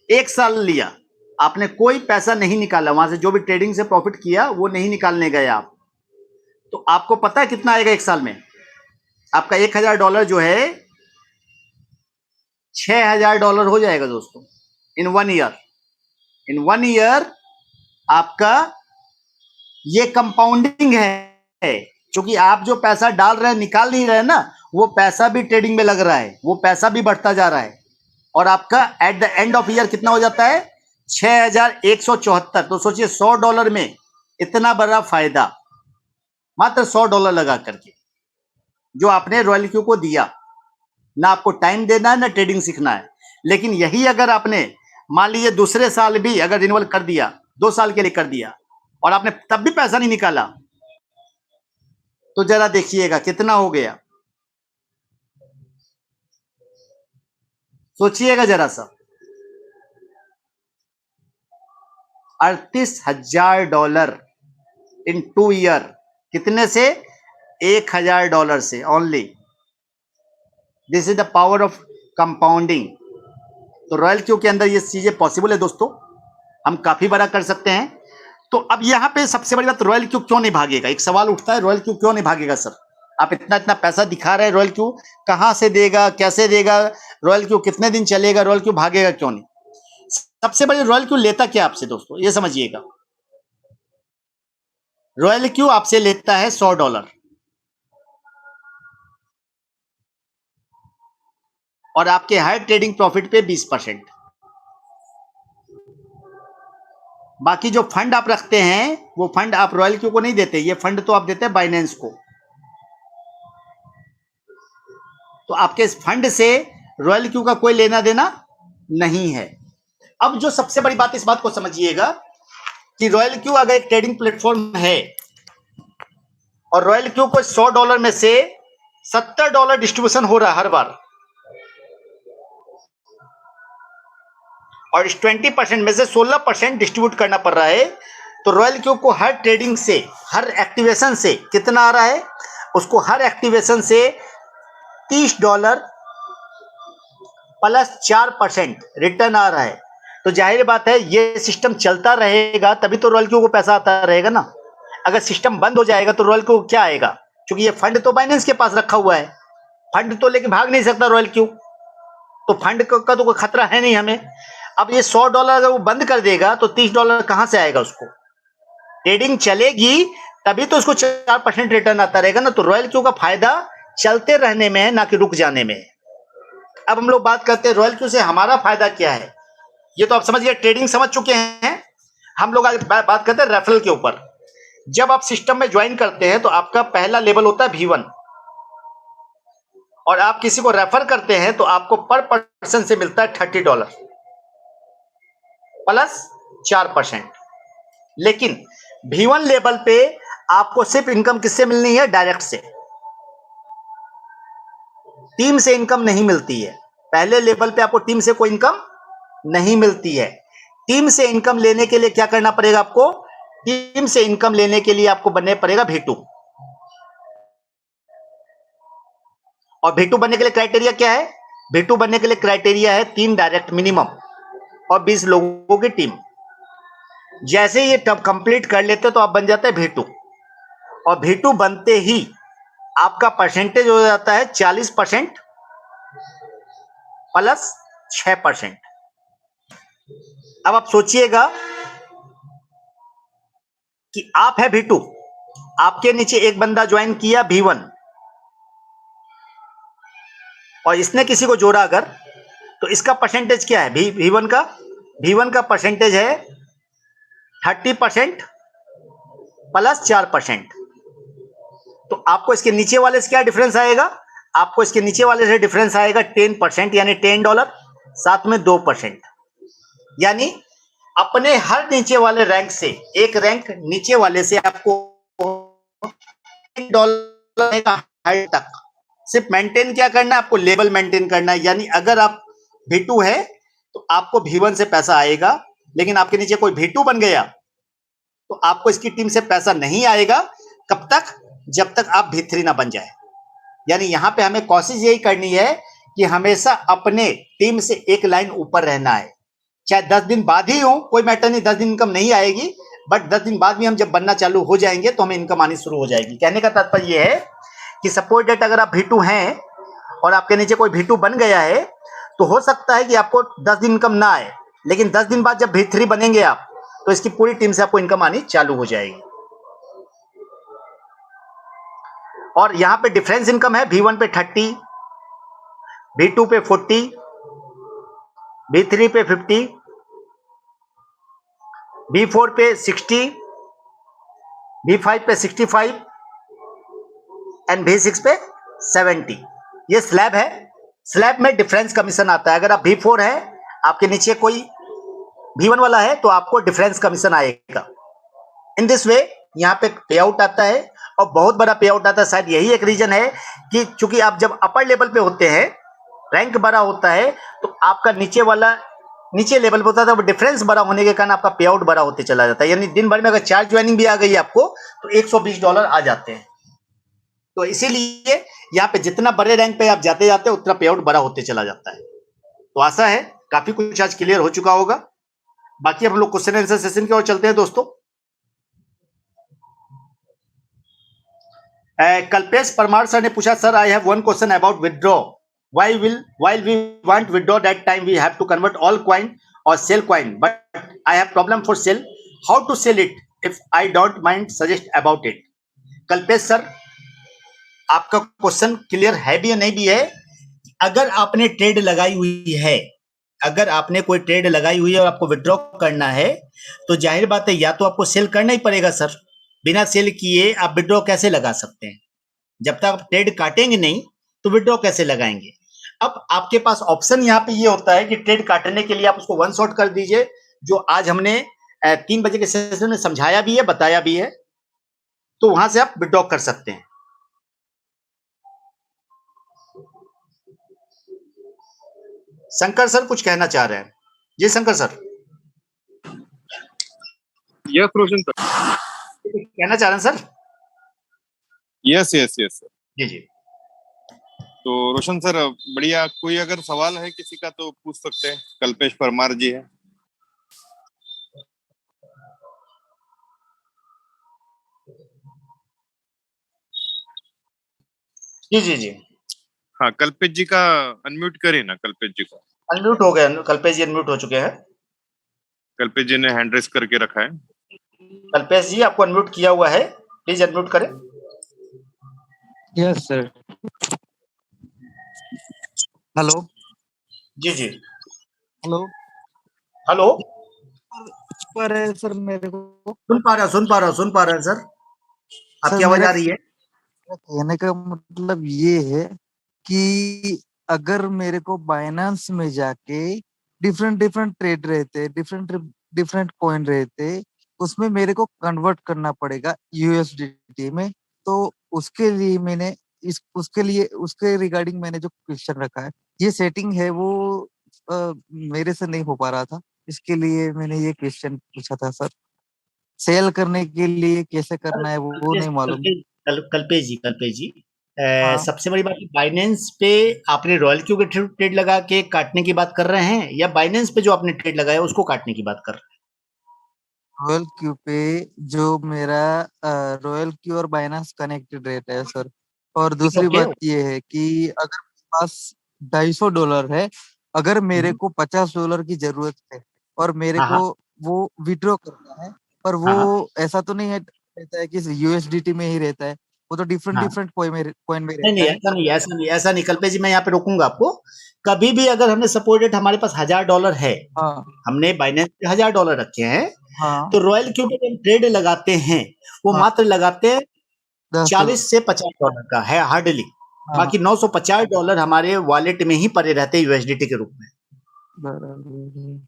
1 साल लिया। आपने कोई पैसा नहीं निकाला वहां से, जो भी ट्रेडिंग से प्रॉफिट किया वो नहीं निकालने गए आप। तो आपको पता है कितना आएगा 1 साल में? आपका $1000 जो है $6000 हो जाएगा दोस्तों, इन 1 ईयर। इन 1 ईयर आपका ये कंपाउंडिंग है, क्योंकि आप जो पैसा डाल रहे हैं, निकाल नहीं रहे ना, वो पैसा भी ट्रेडिंग में लग रहा है, वो पैसा भी बढ़ता जा रहा है। और आपका at the end of year कितना हो जाता है? 6174। तो सोचिए $100 में इतना बड़ा फायदा, मात्र $100 लगा करके, जो आपने रॉयल क्यू को दिया। ना आपको टाइम देना है, ना ट्रेडिंग सीखना है, लेकिन यही अगर आपने मान लीजिए दूसरे साल भी अगर रिन्यूअल कर दिया, 2 साल के लिए कर दिया, और आपने तब भी पैसा नहीं निकाला, तो जरा देखिएगा कितना हो गया, सोचिएगा जरा सा। $38,000 इन 2 ईयर। कितने से? $1,000 से only. This is the power of compounding. तो रॉयल क्यू के अंदर ये चीजें पॉसिबल है दोस्तों, हम काफी बड़ा कर सकते हैं। तो अब यहाँ पे सबसे बड़ी बात, रॉयल क्यू क्यों नहीं भागेगा? एक सवाल उठता है, रॉयल क्यू क्यों नहीं भागेगा सर? आप इतना इतना पैसा दिखा रहे हैं, रॉयल क्यू कहां से देगा, कैसे देगा, रॉयल क्यू कितने दिन चलेगा, रॉयल क्यू भागेगा क्यों नहीं? सबसे बड़ी, रॉयल क्यू लेता क्या आपसे दोस्तों, ये समझिएगा। रॉयल क्यू आपसे लेता है $100 और आपके हाई ट्रेडिंग प्रॉफिट पे 20%। बाकी जो फंड आप रखते हैं, वो फंड आप रॉयल क्यू को नहीं देते, ये फंड तो आप देते हैं बाइनेंस को। तो आपके इस फंड से रॉयल क्यू का कोई लेना देना नहीं है। अब जो सबसे बड़ी बात, इस बात को समझिएगा कि रॉयल क्यू अगर एक ट्रेडिंग प्लेटफॉर्म है और रॉयल क्यू को $100 में से $70 डिस्ट्रीब्यूशन हो रहा है हर बार, और इस 20% में से 16% डिस्ट्रीब्यूट करना पड़ रहा है, तो रॉयल क्यू को हर ट्रेडिंग से, हर एक्टिवेशन से कितना आ रहा है? उसको हर एक्टिवेशन से $30 प्लस 4% रिटर्न आ रहा है। तो जाहिर बात है ये सिस्टम चलता रहेगा तभी तो रॉयल क्यू को पैसा आता रहेगा ना। अगर सिस्टम बंद हो जाएगा तो रॉयल क्यू क्या आएगा? क्योंकि ये फंड तो बाइनेंस के पास रखा हुआ है, फंड तो लेके भाग नहीं सकता रॉयल क्यू, तो फंड का तो कोई खतरा है नहीं हमें। अब ये $100 अगर वो बंद कर देगा तो $30 कहां से आएगा? उसको ट्रेडिंग चलेगी तभी तो उसको 4% रिटर्न आता रहेगा ना। तो रॉयल क्यू का फायदा चलते रहने में है, ना कि रुक जाने में। अब हम लोग बात करते हैं रॉयल क्यू से हमारा फायदा क्या है। ये तो आप समझ गए, ट्रेडिंग समझ चुके हैं। हम लोग आज बात करते हैं रेफरल के ऊपर। जब आप सिस्टम में ज्वाइन करते हैं तो आपका पहला लेवल होता है V1, और आप किसी को रेफर करते हैं तो आपको पर पर्सन से मिलता है $30 प्लस 4%। लेकिन V1 लेवल पे आपको सिर्फ इनकम किससे मिलनी है? डायरेक्ट से, टीम से इनकम नहीं मिलती है। पहले लेवल पे आपको टीम से कोई इनकम नहीं मिलती है। टीम से इनकम लेने के लिए क्या करना पड़ेगा आपको? टीम से इनकम लेने के लिए आपको बनने पड़ेगा V2। और V2 बनने के लिए क्राइटेरिया क्या है? V2 बनने के लिए क्राइटेरिया है 3 डायरेक्ट मिनिमम और 20 लोगों की टीम। जैसे ये तब कंप्लीट कर लेते तो आप बन जाते हैं V2, और V2 बनते ही आपका परसेंटेज हो जाता है 40% प्लस 6%। अब आप सोचिएगा कि आप है V2, आपके नीचे एक बंदा ज्वाइन किया V1, और इसने किसी को जोड़ा अगर, तो इसका परसेंटेज क्या है? V1 का परसेंटेज है 30% प्लस 4%। तो आपको इसके नीचे वाले से क्या डिफरेंस आएगा? आपको इसके नीचे वाले से डिफरेंस आएगा 10%, यानी $10, साथ में 2%। यानी अपने हर नीचे वाले रैंक से, एक रैंक नीचे वाले से आपको $10 का हाई तक सिर्फ मेंटेन क्या करना है? आपको लेवल मेंटेन करना है। यानी अगर आप V2 है तो आपको V1 से पैसा आएगा, लेकिन आपके नीचे कोई V2 बन गया तो आपको इसकी टीम से पैसा नहीं आएगा। कब तक? जब तक आप V3 ना बन जाए। यानी यहां पे हमें कोशिश यही करनी है कि हमेशा अपने टीम से एक लाइन ऊपर रहना है। चाहे 10 दिन बाद ही हो, कोई मैटर नहीं, 10 दिन इनकम नहीं आएगी, बट 10 दिन बाद भी हम जब बनना चालू हो जाएंगे तो हमें इनकम आनी शुरू हो जाएगी। कहने का तात्पर्य यह है कि सपोज डेट अगर आप V2 हैं और आपके नीचे कोई V2 बन गया है, तो हो सकता है कि आपको 10 दिन इनकम ना आए, लेकिन 10 दिन बाद जब V3 बनेंगे आप, तो इसकी पूरी टीम से आपको इनकम आनी चालू हो जाएगी। और यहां पे डिफरेंस इनकम है, V1 पे 30, V2 पे 40, V3 पे 50, V4 पे 60, V5 पे 65 एंड V6 पे 70। ये स्लैब है, स्लैब में डिफरेंस कमीशन आता है। अगर आप V4 है, आपके नीचे कोई V1 वाला है, तो आपको डिफरेंस कमीशन आएगा। इन दिस वे यहाँ पे पे आउट आता है, और बहुत बड़ा पे आउट आता है। शायद यही एक रीजन है कि चूंकि आप जब अपर लेवल पे होते हैं, रैंक बड़ा होता है, तो आपका नीचे वाला नीचे लेवल पे होता है, तो डिफरेंस बड़ा होने के कारण आपका पे आउट बड़ा होते चला जाता है। यानी दिन भर में अगर 4 ज्वाइनिंग भी आ गई आपको, तो $120 आ जाते हैं। तो इसीलिए यहाँ पे जितना बड़े रैंक पे आप जाते जाते उतना पे आउट बड़ा होते चला जाता है। तो आशा है काफी कुछ आज क्लियर हो चुका होगा। बाकी हम लोग क्वेश्चन आंसर सेशन की ओर चलते हैं दोस्तों। कल्पेश परमार सर ने पूछा, sir I have one question about withdraw, while we want withdraw that time we have to convert all coin और sell coin, but I have problem for sell, how to sell it if I don't mind, suggest about it. Kalpesh sir, आपका question clear है भी या नहीं भी है। अगर आपने ट्रेड लगाई हुई है, अगर आपने कोई ट्रेड लगाई हुई है और आपको विड्रॉ करना है, तो जाहिर बात है या तो आपको सेल करना ही पड़ेगा सर। बिना सेल किए आप विड्रॉ कैसे लगा सकते हैं? जब तक आप ट्रेड काटेंगे नहीं तो विड्रॉ कैसे लगाएंगे? अब आपके पास ऑप्शन यहाँ पे ये होता है कि ट्रेड काटने के लिए आप उसको वन शॉट कर दीजिए, जो आज हमने 3 बजे के सेशन में समझाया भी है, बताया भी है। तो वहां से आप विड्रॉ कर सकते हैं। शंकर सर कुछ कहना चाह रहे हैं? जी Shankar sir, yes Roshan sir. कहना चाह रहे हैं sir? Yes yes yes sir. जी जी। तो रोशन सर, बढ़िया, कोई अगर सवाल है किसी का तो पूछ सकते हैं। कल्पेश परमार जी है। जी जी जी। हाँ, कल्पेश जी का अनम्यूट करें ना, कल्पेश जी को। अनम्यूट हो गए, कल्पेश जी अनम्यूट हो चुके हैं। कल्पेश जी ने हैंड रेस करके रखा है। कल्पेश जी आपको अनम्यूट किया हुआ है, प्लीज अनम्यूट करें। Yes sir. हेलो जी जी। हेलो हेलो, पर है सर मेरे को। सुन पा रहा हूँ, सुन पा रहा हूँ, सुन पा रहे हैं सर, सर आपकी आवाज मेरा आ रही है। कहने का मतलब ये है कि अगर मेरे को बाइनेंस में जाके डिफरेंट डिफरेंट ट्रेड रहते, डिफरेंट डिफरेंट कॉइन रहते, उसमें मेरे को कन्वर्ट करना पड़ेगा यूएसडीटी में। तो उसके लिए मैंने उसके रिगार्डिंग मैंने जो क्वेश्चन रखा है, ये सेटिंग है वो मेरे से नहीं हो पा रहा था, इसके लिए मैंने ये क्वेश्चन पूछा था सर। सेल करने के लिए कैसे करना है वो नहीं मालूम। कल्पेश जी, हाँ, सबसे बड़ी बात, बाइनेंस पे आपने रॉयल क्यू के ट्रेड लगा के काटने की बात कर रहे हैं, या बाइनेंस पे जो आपने ट्रेड लगाया उसको काटने की बात कर रहे रॉयल क्यू पे जो मेरा रॉयल क्यू और बाइनेंस कनेक्टेड रहता है सर। और हैं? दूसरी ओके। बात ये है कि अगर मेरे पास $250 है, अगर मेरे को $50 की जरूरत है और मेरे हाँ को हाँ वो विड्रॉ करना है, पर वो हाँ ऐसा तो नहीं है रहता है कि यूएसडीटी में ही रहता है, वो तो डिफरेंट हाँ। डिफरेंट कॉइन में नहीं नहीं, रहता है। ऐसा नहीं, ऐसा नहीं, ऐसा नहीं कल्पेश जी, मैं यहाँ पे रोकूंगा आपको। कभी भी अगर हमने सपोर्टेड हमारे पास $1000 है, हाँ हमने बाइनेंस पे $1000 रखे हैं, हाँ तो रॉयल क्यू पे जब ट्रेड लगाते हैं, वो हाँ। मात्र लगाते हैं 10 40 से $50 का है हार्डली। हाँ बाकी $950 हमारे वॉलेट में ही पड़े रहते हैं यूएसडीटी के रूप में। बराबर।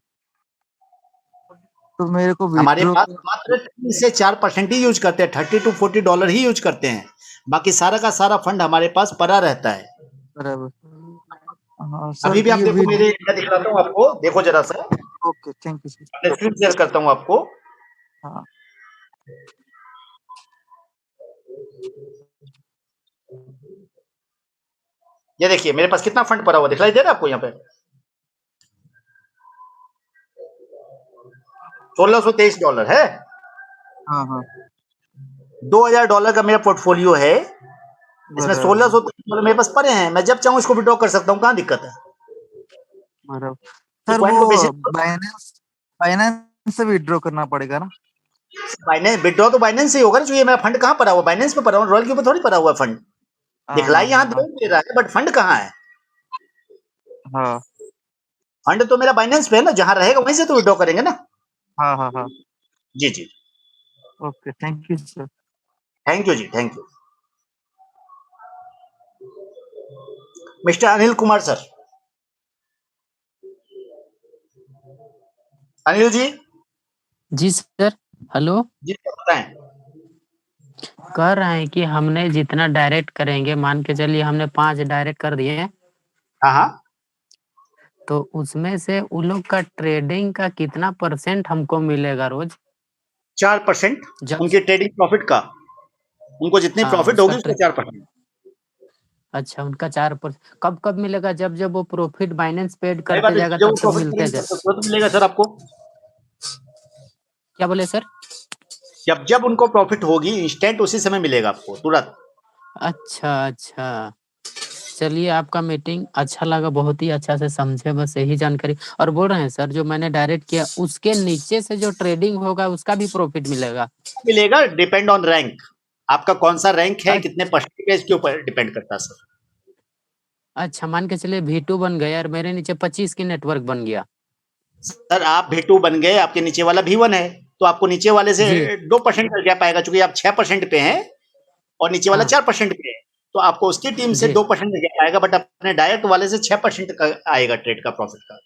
तो मेरे को हमारे विड्रॉ पास मात्र 3 से 4% ही यूज करते हैं, $30 to $40 ही यूज करते हैं। बाकी सारा का सारा फंड हमारे पास पड़ा रहता है। बराबर। हाँ अभी सर, भी आप ये देखो, विड मेरे मैं दिखलाता हूँ आपको, देखो जरा सा, ओके, थैंक यू सर। मैं स्क्रीन शेयर करता हूँ आपको। हाँ ये देखिए मेरे पास कितना फंड पड़ा हुआ दिखाई दे रहा है आपको यहाँ पे? $1623 है। हाँ हाँ। $2000 का मेरा पोर्टफोलियो है, इसमें बराबर $1623 मेरे पास पड़े हैं। मैं जब चाहूँ इसको विड्रॉ कर सकता हूँ, कहाँ दिक्कत है? बराबर। ये सर कॉइन वो को बेसिस बाइनेंस बाइनेंस से विड्रॉ करना पड़ेगा ना? बाइनेंस विड्रॉ तो बाइनेंस से ही होगा ना, जो ये मेरा फंड कहाँ पड़ा हुआ? बाइनेंस पे पड़ा हुआ, रॉयल के ऊपर थोड़ी पड़ा हुआ फंड। हाँ दिखलाई हाँ यहाँ हाँ हाँ दे रहा है, बट फंड कहाँ है? हाँ फंड तो मेरा बाइनेंस पे है ना, जहां रहेगा वहीं से तो विड्रॉ करेंगे ना। हाँ हाँ हाँ। जी जी। Okay, thank you sir. Thank you जी, thank you. Mister Anil Kumar sir. Anil ji. जी सर। हेलो। जी सर बताएं। कह रहे हैं कि हमने जितना डायरेक्ट करेंगे, मान के चलिए हमने 5 डायरेक्ट कर दिए हैं, हाँ हाँ। तो उसमें से उन लोग का ट्रेडिंग का कितना % हमको मिलेगा रोज? 4% जब उनके ट्रेडिंग प्रॉफिट का, उनको जितनी हाँ प्रॉफिट उसका होगी उसका 4%। अच्छा, उनका 4%। कब कब मिलेगा? जब जब वो प्रॉफिट बाइनेंस पे ऐड सही करते बात है, जाएगा जब वो तब तब प्रॉफिट मिलते करेंगे जाए। तब तक तुरंत मिलेगा सर आपको। क्या बोले सर? जब जब उनको प्रॉफिट होगी इंस्टेंट उसी समय मिलेगा आपको तुरंत। अच्छा अच्छा। चलिए, आपका मीटिंग अच्छा लगा, बहुत ही अच्छा से समझे, बस यही जानकारी। और बोल रहे हैं सर, जो मैंने डायरेक्ट किया उसके नीचे से जो ट्रेडिंग होगा उसका भी प्रॉफिट मिलेगा? मिलेगा, डिपेंड ऑन रैंक। आपका कौन सा रैंक है, अ- कितने परसेंटेज के ऊपर डिपेंड करता है सर। अच्छा, मान के चलिए V2 बन गया और मेरे नीचे 25 की नेटवर्क बन गया। सर आप V2 बन गए, आपके नीचे वाला V1 है, तो आपको नीचे वाले से जी 2% का गैप आएगा, चूंकि आप 6% पे हैं और नीचे वाला हाँ 4% पे है, तो आपको उसकी टीम से जी। 2% का गैप आएगा, बट अपने डायरेक्ट वाले से 6% का आएगा ट्रेड का प्रॉफिट का।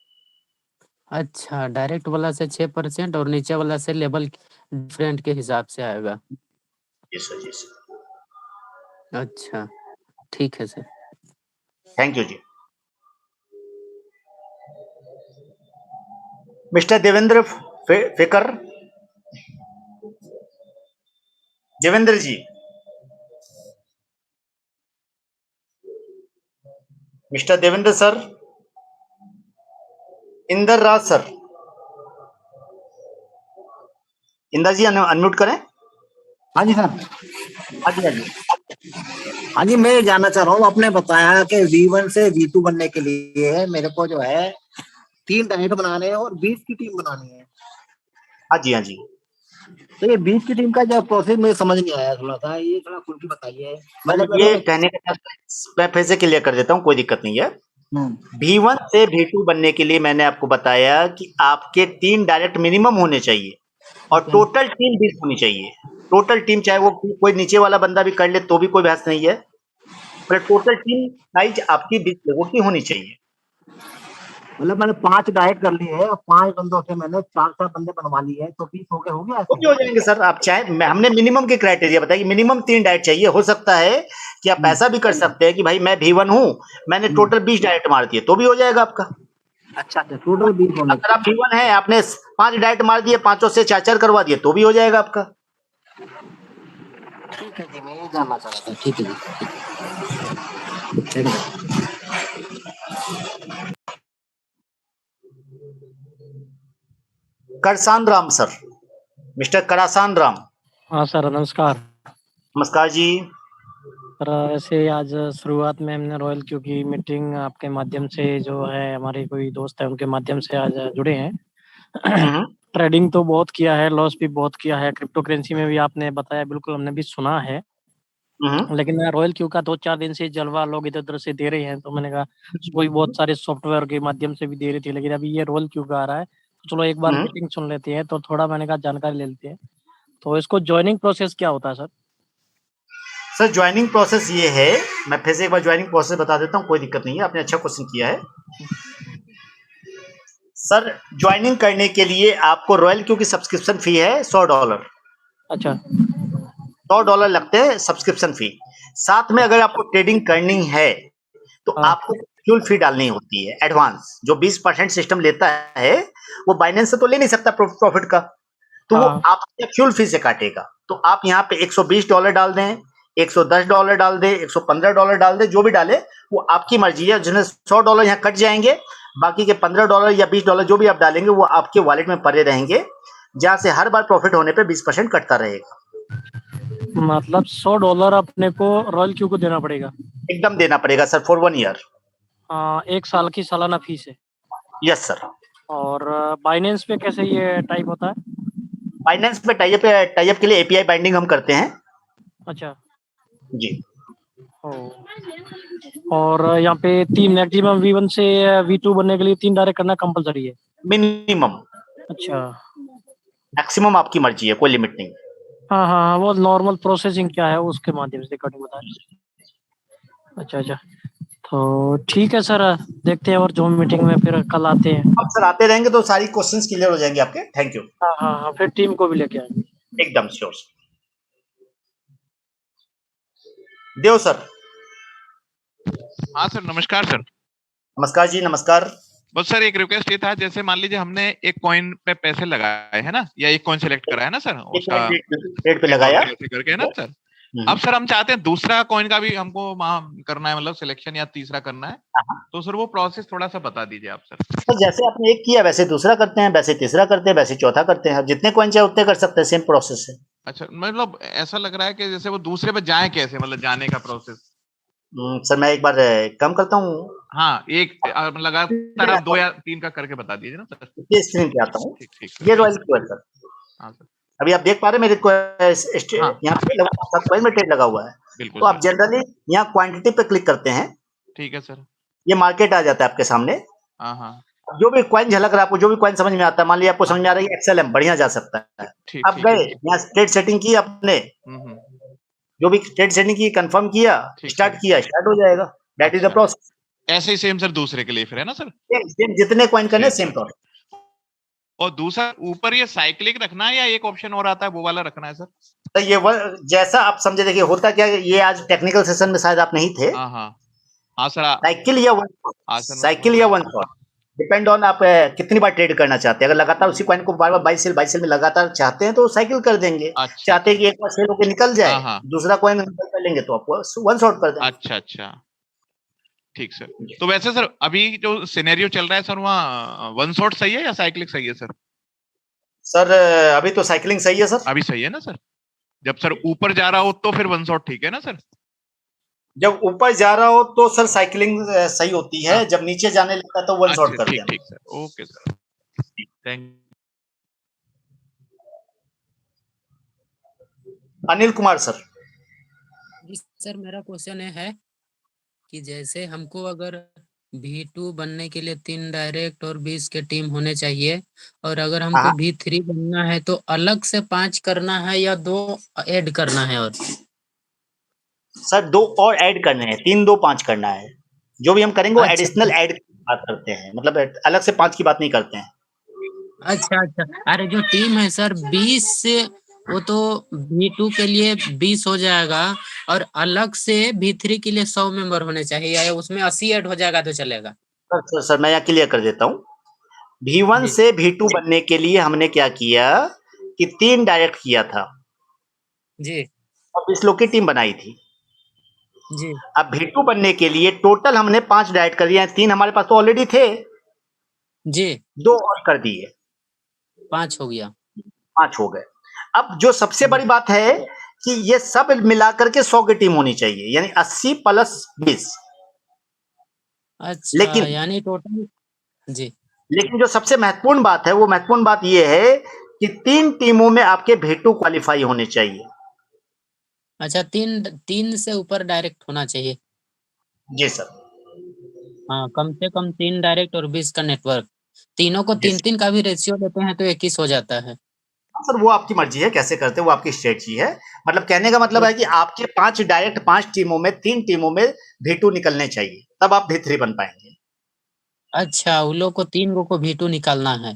अच्छा, डायरेक्ट वाला से 6% और नीचे वाला से लेवल डिफरेंट के हिसाब से आएगा। जी सर, जी सर। अच्छा, ठीक है सर। थैंक यू जी। Mister Devendra Phekar. Devendra ji. Mister Devendra sir. Inder Raj sir. Inder ji unmute करें। हाँ जी सर। हाँ जी, हाँ जी। हाँ जी, मैं ये जानना चाह रहा हूँ, आपने बताया कि V1 से V2 बनने के लिए मेरे को जो है 3 डाइट बनाने हैं और 20 की टीम बनानी है। हाँ जी, हाँ जी। तो ये 20 की टीम का जो प्रोसेस मुझे समझ नहीं आया, थोड़ा सा ये थोड़ा खुल के बताइए। मतलब ये कहने का मैं फिर से क्लियर कर देता हूँ, कोई दिक्कत नहीं है। V1 से V2 बनने के लिए मैंने आपको बताया कि आपके 3 डायरेक्ट मिनिमम होने चाहिए और टोटल टीम 20 होनी चाहिए। टोटल टीम चाहे वो कोई नीचे वाला बंदा भी कर ले तो भी कोई बहस नहीं है, पर टोटल टीम साइज आपकी 20 लोगों की होनी चाहिए। मतलब मैंने 5 डाइट कर लिए है और 5 बंदों से मैंने 4 बंदे बनवा लिए हैं, तो 20 हो गया वो ऐसे। भी हो जाएंगे सर, आप चाहे हमने मिनिमम के क्राइटेरिया बताया कि मिनिमम 3 डाइट चाहिए। हो सकता है कि आप ऐसा भी कर सकते हैं कि भाई मैं V1 हूँ, मैंने टोटल 20 डाइट मार दिए तो भी हो जाएगा आपका। अच्छा अच्छा, टोटल 20 होने अगर आप V1 है, आपने 5 डाइट मार दिए, पांचों से 4 करवा दिए तो भी हो जाएगा आपका। ठीक है जी, मैं ये जानना चाह रहा था। ठीक है जी, करसान राम सर। मिस्टर करासान राम। हाँ सर, नमस्कार। नमस्कार जी। सर वैसे आज शुरुआत में हमने रॉयल क्यू की मीटिंग आपके माध्यम से, जो है हमारे कोई दोस्त है उनके माध्यम से आज जुड़े हैं। ट्रेडिंग तो बहुत किया है, लॉस भी बहुत किया है, क्रिप्टो करेंसी में भी आपने बताया, बिल्कुल हमने भी सुना है। लेकिन रॉयल क्यू का 2-4 दिन से जलवा लोग इधर उधर से दे रहे हैं, तो मैंने कहा कोई बहुत सारे सॉफ्टवेयर के माध्यम से भी दे रही थी, लेकिन अभी ये रॉयल क्यू का आ रहा है, तो चलो एक बार मीटिंग सुन लेते हैं। तो थोड़ा मैंने कहा जानकारी ले लेते हैं। तो इसको ज्वाइनिंग प्रोसेस क्या होता है सर? सर ज्वाइनिंग प्रोसेस ये है, मैं फिर से एक बार ज्वाइनिंग प्रोसेस बता देता हूँ, कोई दिक्कत नहीं है, आपने अच्छा क्वेश्चन किया है। सर ज्वाइनिंग करने के लिए आपको रॉयल क्यू की सब्सक्रिप्शन फी है $100। अच्छा। $100 लगते हैं सब्सक्रिप्शन फी। साथ में अगर आपको ट्रेडिंग करनी है तो आपको फ्यूल फी डालनी होती है एडवांस, जो 20% सिस्टम लेता है। वो बाइनेंस से तो ले नहीं सकता प्रॉफिट का, तो वो आपके फ्यूल फी से काटेगा। तो आप यहाँ पे $120 डाल दें, $110 डाल दें, $115 डाल दें, जो भी डाले वो आपकी मर्जी है। जिन्हें $100 यहाँ कट जाएंगे, बाकी के $15 या $20 जो भी आप डालेंगे वो आपके वॉलेट में पड़े रहेंगे, जहां से हर बार प्रॉफिट होने पे 20% कटता रहेगा। मतलब $100 अपने को रॉयल क्यू को देना पड़ेगा? एकदम देना पड़ेगा सर, फॉर 1 ईयर। 1 साल की सालाना फीस है? Yes sir. और बाइनेंस पे कैसे ये टाइप होता है? बाइनेंस पे टाइप के लिए एपीआई बाइंडिंग हम करते हैं। अच्छा जी। और यहाँ पे 3 मैक्सिमम V1 से V2 बनने के लिए 3 डायरेक्ट करना कंपलसरी है? मिनिमम। अच्छा। मैक्सिमम आपकी मर्जी है, कोई लिमिट नहीं। हाँ हाँ हाँ, वो नॉर्मल प्रोसेसिंग क्या है उसके माध्यम से कटिंग बता रहे। अच्छा अच्छा। तो ठीक है सर, देखते हैं और जूम मीटिंग में फिर कल आते हैं। अब सर आते रहेंगे तो सारी क्वेश्चंस क्लियर हो जाएंगे आपके। Thank you. हाँ हाँ हाँ, फिर टीम को भी लेके आएंगे। एकदम श्योर। देव सर। हाँ सर, नमस्कार सर। नमस्कार जी, नमस्कार। बस सर एक रिक्वेस्ट ये था, जैसे मान लीजिए हमने एक कॉइन पे पैसे लगाए है ना, या एक कॉइन सेलेक्ट करा है ना सर, उसका रेट पे लगाया ऐसे करके है ना सर। अब सर हम चाहते हैं दूसरा कॉइन का भी हमको वहाँ करना है, मतलब सिलेक्शन या तीसरा करना है, तो सर वो प्रोसेस थोड़ा सा बता दीजिए आप सर। तो जैसे आपने एक किया वैसे दूसरा करते हैं, वैसे तीसरा करते हैं, वैसे चौथा करते हैं। जितने कॉइन चाहे उतने कर सकते हैं, सेम प्रोसेस है। अच्छा, मतलब ऐसा लग रहा है कि जैसे वो दूसरे पे जाए कैसे, मतलब जाने का प्रोसेस। सर मैं एक बार कम करता हूँ। हाँ, एक लगातार आप 2 या 3 का करके बता दीजिए ना सर। ये स्क्रीन पे आता हूँ। ठीक ठीक ये सर। Royal QR sir. हाँ सर। अभी आप देख पा रहे हैं मेरे को हाँ यहाँ पे लगभग कॉइन में ट्रेड लगा हुआ है। बिल्कुल तो आप सर। जनरली यहाँ क्वांटिटी पे क्लिक करते हैं, ठीक है सर। ये मार्केट आ जाता है आपके सामने। हाँ हाँ जो भी कॉइन झलक रहा है आपको, जो भी कॉइन समझ में आता है, मान लिया आपको समझ हाँ, में आ रही है एक्सएलएम, बढ़िया जा सकता है। ठीक आप ठीक है गए सर। यहाँ ट्रेड सेटिंग की आपने, हम्म, जो भी ट्रेड सेटिंग की कंफर्म किया, ठीक स्टार्ट सर। किया, स्टार्ट हो जाएगा। दैट इज द अच्छा, प्रोसेस। ऐसे ही सेम सर दूसरे के लिए फिर है ना सर। सेम जितने कॉइन करने सेम सेम सर। प्रोसेस। और दूसरा ऊपर ये साइक्लिक रखना है या एक ऑप्शन और आता है वो वाला रखना है सर। तो ये जैसा आप समझे, देखिए होता क्या है, ये आज टेक्निकल सेशन में शायद आप नहीं थे। हाँ हाँ हाँ सर। साइकिल या वन शॉट, हाँ सर, मैं समझ साइकिल या गया। वन शॉट, डिपेंड ऑन आप कितनी बार ट्रेड करना चाहते हैं। अगर लगातार उसी कॉइन को बार बार बाई सेल में लगातार चाहते हैं तो साइकिल कर देंगे। अच्छा चाहते हैं अच्छा। कि एक बार सेल होकर निकल हाँ जाए, हाँ। दूसरा कॉइन कर लेंगे तो आपको वन शॉट कर देंगे। अच्छा अच्छा, ठीक सर। तो वैसे सर अभी जो सिनेरियो चल रहा है सर, वहाँ वन शॉट सही है या साइक्लिक सही है सर। सर अभी तो साइकिलिंग सही है सर। अभी सही है ना सर। जब सर ऊपर जा रहा हो तो फिर वन शॉट ठीक है ना सर। जब ऊपर जा रहा हो तो सर साइकिलिंग सही होती है, हाँ, जब नीचे जाने लगता है तो वन शॉट अच्छा कर ठीक देना। ठीक sir, okay sir, thank. Anil Kumar sir. जी सर, मेरा क्वेश्चन ये है कि जैसे हमको अगर V2 बनने के लिए 3 डायरेक्ट और 20 के टीम होने चाहिए, और अगर हमको हाँ V3 बनना है तो अलग से 5 करना है या 2 ऐड करना है। और सर 2 और ऐड करने हैं, 3 2 5 करना है। जो भी हम करेंगे वो अच्छा एडिशनल ऐड की बात करते हैं, मतलब अलग से 5 की बात नहीं करते हैं। अच्छा अच्छा, अरे जो टीम है सर 20 से, वो तो V2 के लिए 20 हो जाएगा, और अलग से V3 के लिए 100 मेंबर होने चाहिए, या उसमें 80 ऐड हो जाएगा तो चलेगा। सर मैं यहाँ क्लियर कर देता हूँ। V1 जी से V2 बनने के लिए हमने क्या किया कि 3 डायरेक्ट किया था जी और 20 लोग की टीम बनाई थी। जी अब V2 बनने के लिए टोटल हमने 5 डायरेक्ट कर दिए हैं। 3 हमारे पास तो ऑलरेडी थे, जी 2 और कर दिए, 5 हो गया। 5 हो गए। अब जो सबसे बड़ी बात है कि ये सब मिलाकर के 100 की टीम होनी चाहिए, यानी 80 प्लस 20। अच्छा, लेकिन यानी टोटल। जी लेकिन जो सबसे महत्वपूर्ण बात है, वो महत्वपूर्ण बात ये है कि 3 टीमों में आपके V2 क्वालिफाई होने चाहिए। अच्छा, 3 से ऊपर डायरेक्ट होना चाहिए। जी सर। हाँ, कम से कम 3 डायरेक्ट और 20 का नेटवर्क। तीनों को जी 3-3 का भी रेशियो देते हैं तो 21 हो जाता है। सर, वो आपकी मर्जी है कैसे करते हैं, वो आपकी स्ट्रेटजी है। मतलब कहने का मतलब तो है कि आपके 5 डायरेक्ट 5 टीमों में 3 टीमों में V2 निकलने चाहिए, तब आप V3 बन पाएंगे। अच्छा, उन लोग को 3 गो को V2 निकालना है।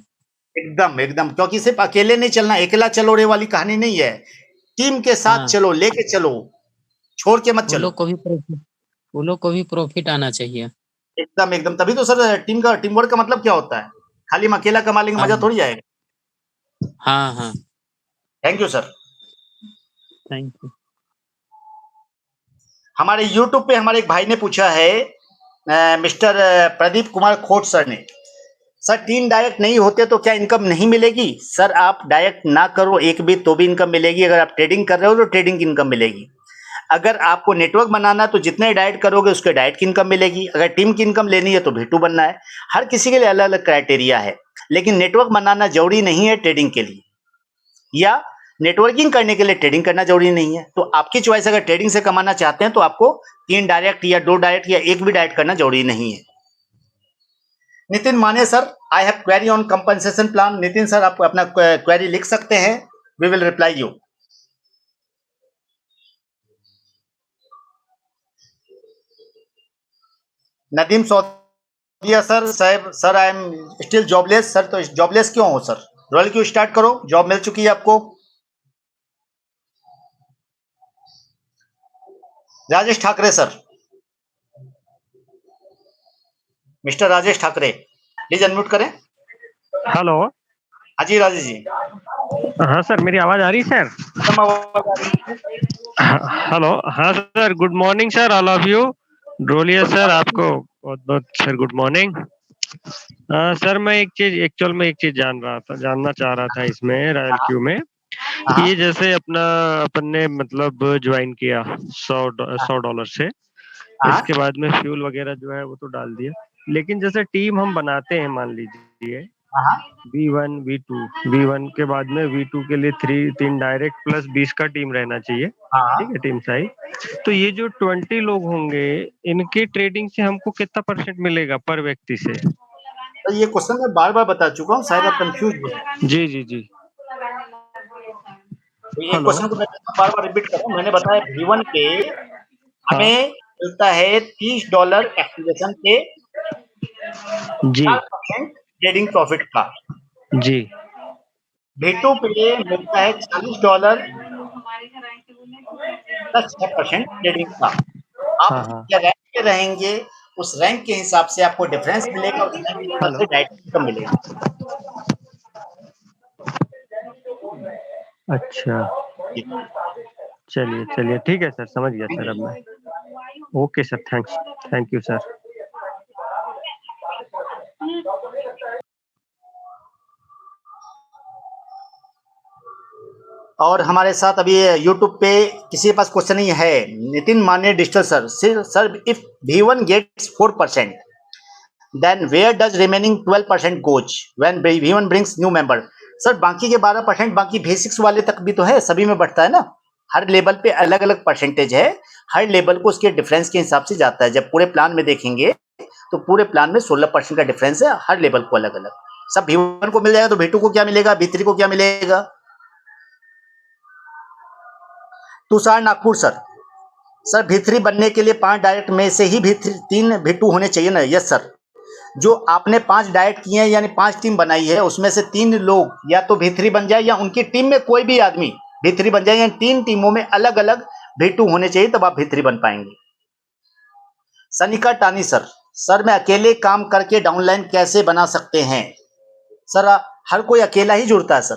एकदम एकदम, क्योंकि सिर्फ अकेले नहीं चलना, अकेला चलो रे वाली कहानी नहीं है। टीम के साथ हाँ, चलो, लेके चलो, छोड़ के मत उन चलो। लोग को भी प्रॉफिट उन लोग को भी प्रॉफिट आना चाहिए। एकदम एकदम, तभी तो सर टीम वर्क का मतलब क्या होता है। खाली हम अकेला कमा लेंगे, हाँ मजा थोड़ी आएगा। हाँ हाँ, thank you sir. Thank you. हमारे यूट्यूब पे हमारे एक भाई ने पूछा है, मिस्टर प्रदीप कुमार खोट सर ने, सर 3 डायरेक्ट नहीं होते तो क्या इनकम नहीं मिलेगी। सर आप डायरेक्ट ना करो एक भी तो भी इनकम मिलेगी। अगर आप ट्रेडिंग कर रहे हो तो ट्रेडिंग की इनकम मिलेगी। अगर आपको नेटवर्क बनाना है तो जितने डायरेक्ट करोगे उसके डायरेक्ट की इनकम मिलेगी। अगर टीम की इनकम लेनी है तो V2 बनना है। हर किसी के लिए अलग अलग क्राइटेरिया है, लेकिन नेटवर्क बनाना जरूरी नहीं है ट्रेडिंग के लिए, या नेटवर्किंग करने के लिए ट्रेडिंग करना जरूरी नहीं है। तो आपकी चॉइस, अगर ट्रेडिंग से कमाना चाहते हैं तो आपको 3 डायरेक्ट या 2 डायरेक्ट या एक भी डायरेक्ट करना जरूरी नहीं है। Nitin Mane sir, I have query on compensation plan. Nitin sir, आप अपना क्वेरी लिख सकते हैं, we will reply you. Nadeem Saudiya sir, साहब sir I am still jobless sir. तो जॉबलेस क्यों हो सर? रॉयल क्यू स्टार्ट करो, जॉब मिल चुकी है आपको। Rajesh Thackeray sir, mister Rajesh Thackeray, please unmute करें। हेलो। हाँ जी राजेश जी। हाँ सर, मेरी आवाज आ रही है सर? एकदम आवाज आ रही है। हेलो। हाँ sir, good morning sir, all of you. Drolia sir, आपको बहुत बहुत सर गुड मॉर्निंग। सर, मैं एक चीज जानना चाह रहा था इसमें रॉयल क्यू में। हाँ ये जैसे अपन ने मतलब ज्वाइन किया $100 से, हाँ इसके बाद में फ्यूल वगैरह जो है वो तो डाल दिया, लेकिन जैसे टीम हम बनाते हैं, मान लीजिए हाँ V1 V2, V1 के बाद में V2 के लिए 3 डायरेक्ट प्लस 20 का टीम रहना चाहिए, हाँ। ठीक है, टीम साइज। तो ये जो 20 लोग होंगे, इनके ट्रेडिंग से हमको कितना % मिलेगा पर व्यक्ति से? तो ये क्वेश्चन मैं बार बार बता चुका हूँ, शायद आप कंफ्यूज हो रहे जी जी जी। हैं। एक हेलो। क्वेश्चन को मैं बार बार रिपीट कर रहा हूँ। मैंने बताया V1 पे हाँ हमें मिलता है $30 एक्टिवेशन पे जी 4% ट्रेडिंग प्रॉफिट का। जी। V2 पे मिलता है $40 प्लस 6% ट्रेडिंग का। आप हाँ हाँ। जिस रैंक पे रहेंगे उस रैंक के हिसाब से आपको डिफरेंस मिलेगा, उस रैंक के हिसाब हेलो। से डायरेक्ट इनकम मिलेगा। अच्छा, चलिए चलिए, ठीक है सर, समझ गया सर अब मैं। Okay sir, thank you sir. और हमारे साथ अभी यूट्यूब पे किसी के पास क्वेश्चन नहीं है। Nitin Mane digital sir, sir if V1 gets 4% then where does remaining 12% goes when V1 brings new member? Sir बाकी के 12% बाकी बेसिक्स वाले तक भी तो है, सभी में बढ़ता है ना। हर लेवल पे अलग अलग परसेंटेज है, हर लेवल को उसके डिफरेंस के हिसाब से जाता है। जब पूरे प्लान में देखेंगे तो पूरे प्लान में 16% का डिफरेंस है, हर लेवल को अलग अलग। सब V1 को मिल जाएगा तो V2 को क्या मिलेगा, V3 को क्या मिलेगा? तुषार नागपुर सर V3 बनने के लिए 5 डायरेक्ट में से ही V3 3 V2 होने चाहिए ना? Yes sir. जो आपने 5 डायरेक्ट किए हैं यानी 5 टीम बनाई है, उसमें से 3 लोग या तो V3 बन जाए या उनकी टीम में कोई भी आदमी V3 बन जाए, यानी 3 टीमों में अलग अलग V2 होने चाहिए, तब आप V3 बन पाएंगे। सनिका टानी सर मैं अकेले काम करके डाउनलाइन कैसे बना सकते हैं? सर हर कोई अकेला ही जुड़ता है सर,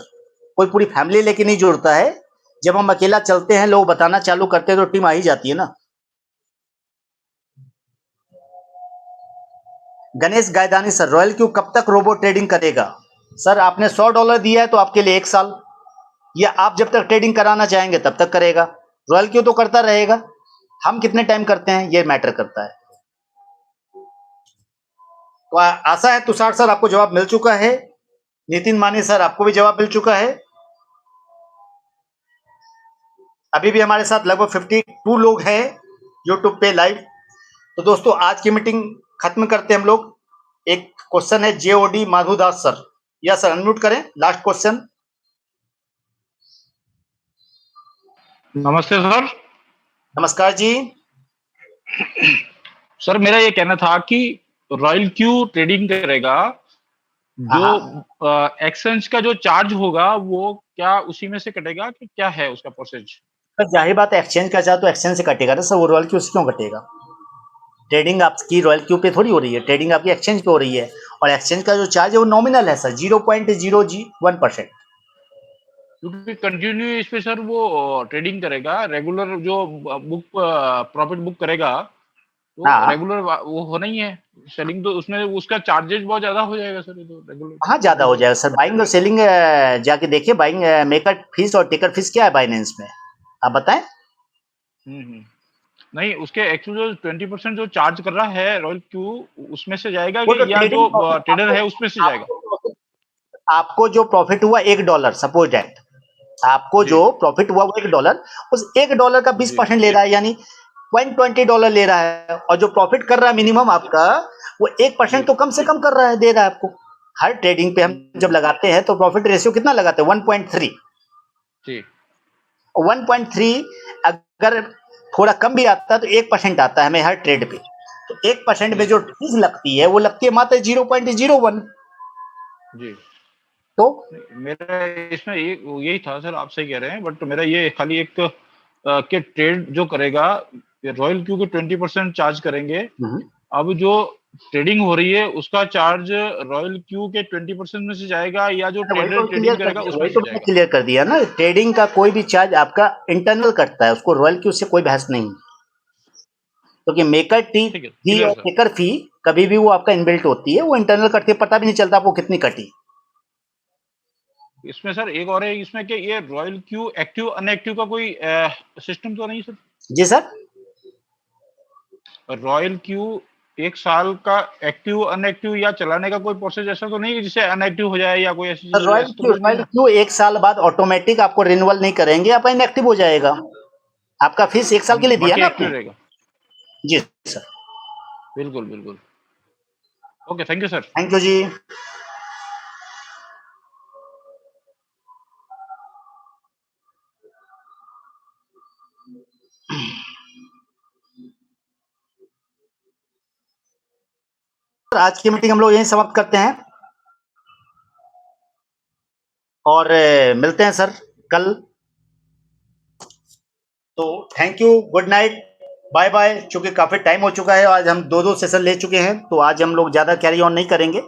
कोई पूरी फैमिली लेके नहीं जुड़ता है। जब हम अकेला चलते हैं, लोग बताना चालू करते हैं तो टीम आ ही जाती है ना। गणेश गायदानी सर, रॉयल क्यू कब तक रोबो ट्रेडिंग करेगा? सर आपने $100 दिया है तो आपके लिए 1 साल, या आप जब तक ट्रेडिंग कराना चाहेंगे तब तक करेगा। रॉयल क्यू तो करता रहेगा, हम कितने टाइम करते हैं ये मैटर करता है। तो आशा है तुषार सर आपको जवाब मिल चुका है। नितिन मानी सर आपको भी जवाब मिल चुका है। अभी भी हमारे साथ लगभग 52 लोग हैं यूट्यूब पे लाइव। तो दोस्तों आज की मीटिंग खत्म करते हैं हम लोग। एक क्वेश्चन है JOD माधुदास सर, या सर अनम्यूट करें, लास्ट क्वेश्चन। नमस्ते सर। नमस्कार जी। सर मेरा ये कहना था कि रॉयल क्यू ट्रेडिंग करेगा, जो एक्सचेंज का जो चार्ज होगा वो क्या उसी में से कटेगा कि क्या है उसका प्रोसेस? सर जाहिर बात है, एक्सचेंज का चार्ज तो एक्सचेंज से कटेगा ना सर, वो रॉयल क्यू से क्यों कटेगा? ट्रेडिंग आपकी रॉयल क्यू पे थोड़ी हो रही है, ट्रेडिंग आपकी एक्सचेंज पे हो रही है, और एक्सचेंज का जो चार्ज है वो नॉमिनल है सर, 0.001%। क्योंकि कंटिन्यू इस पे सर वो ट्रेडिंग करेगा, रेगुलर जो बुक प्रॉफिट बुक करेगा तो हाँ रेगुलर वो होना ही है सेलिंग, तो उसमें उसका चार्जेस बहुत ज्यादा हो जाएगा सर। ये तो रेगुलर हाँ ज्यादा हो जाएगा सर। बाइंग और सेलिंग जाके देखिए, बाइंग मेकर फीस और टेकर फीस क्या है बाइनेंस में, आप बताएं। नहीं, उसके एक्चुअल जो 20% जो चार्ज कर रहा है रॉयल क्यू, उसमें से जाएगा वो कि तो या ट्रेडिंग जो ट्रेडर है उसमें से जाएगा? आपको जो प्रॉफिट हुआ $1, सपोज दैट आपको जी। जो प्रॉफिट हुआ वो $1, उस $1 का 20% ले रहा है, यानी $0.20 ले रहा है, और जो प्रॉफिट कर रहा है मिनिमम आपका, वो 1% तो कम से कम कर रहा है, दे रहा है आपको। हर ट्रेडिंग पे हम जब लगाते हैं तो प्रॉफिट रेशियो कितना लगाते हैं? 1.3। जी। 1.3 अगर थोड़ा कम भी आता है तो 1% आता है हमें हर ट्रेड पे। तो 1% में जो फीस लगती है वो लगती है मात्र 0.01। जी तो मेरा इसमें यही था सर, आप सही कह रहे हैं, बट मेरा ये खाली एक कि ट्रेड जो करेगा रॉयल क्यू के 20% चार्ज करेंगे। अब जो ट्रेडिंग हो रही है उसका चार्ज रॉयल क्यू के 20% में से जाएगा या जो ट्रेडर ट्रेडिंग करेगा उसमें से जाएगा? क्लियर कर दिया ना, ट्रेडिंग का कोई भी चार्ज आपका इंटरनल कटता है, उसको रॉयल क्यू से कोई बहस नहीं, क्योंकि मेकर फी और टेकर फी कभी भी वो आपका इनबिल्ट होती है, वो इंटरनल कटती है, पता भी नहीं चलता आपको कितनी कटी। इसमें सर एक और है इसमें कि ये रॉयल क्यू एक्टिव अनएक्टिव का कोई सिस्टम तो नहीं सर? जी सर, रॉयल क्यू 1 साल का एक्टिव अनएक्टिव या चलाने का कोई प्रोसेस ऐसा तो नहीं है जिससे अनएक्टिव हो जाए या कोई ऐसी चीज? रॉयल क्यू 1 साल बाद ऑटोमेटिक आपको रिन्यूअल नहीं करेंगे, आपका इनएक्टिव हो जाएगा। आपका फीस 1 साल के लिए दिया ना आपने। रहेगा। जी सर, बिल्कुल बिल्कुल। Okay, thank you sir. Thank you जी। आज की मीटिंग हम लोग यहीं समाप्त करते हैं और मिलते हैं सर कल। तो thank you, good night, bye bye. चूंकि काफी टाइम हो चुका है, आज हम 2-2 सेशन ले चुके हैं, तो आज हम लोग ज्यादा कैरी ऑन नहीं करेंगे।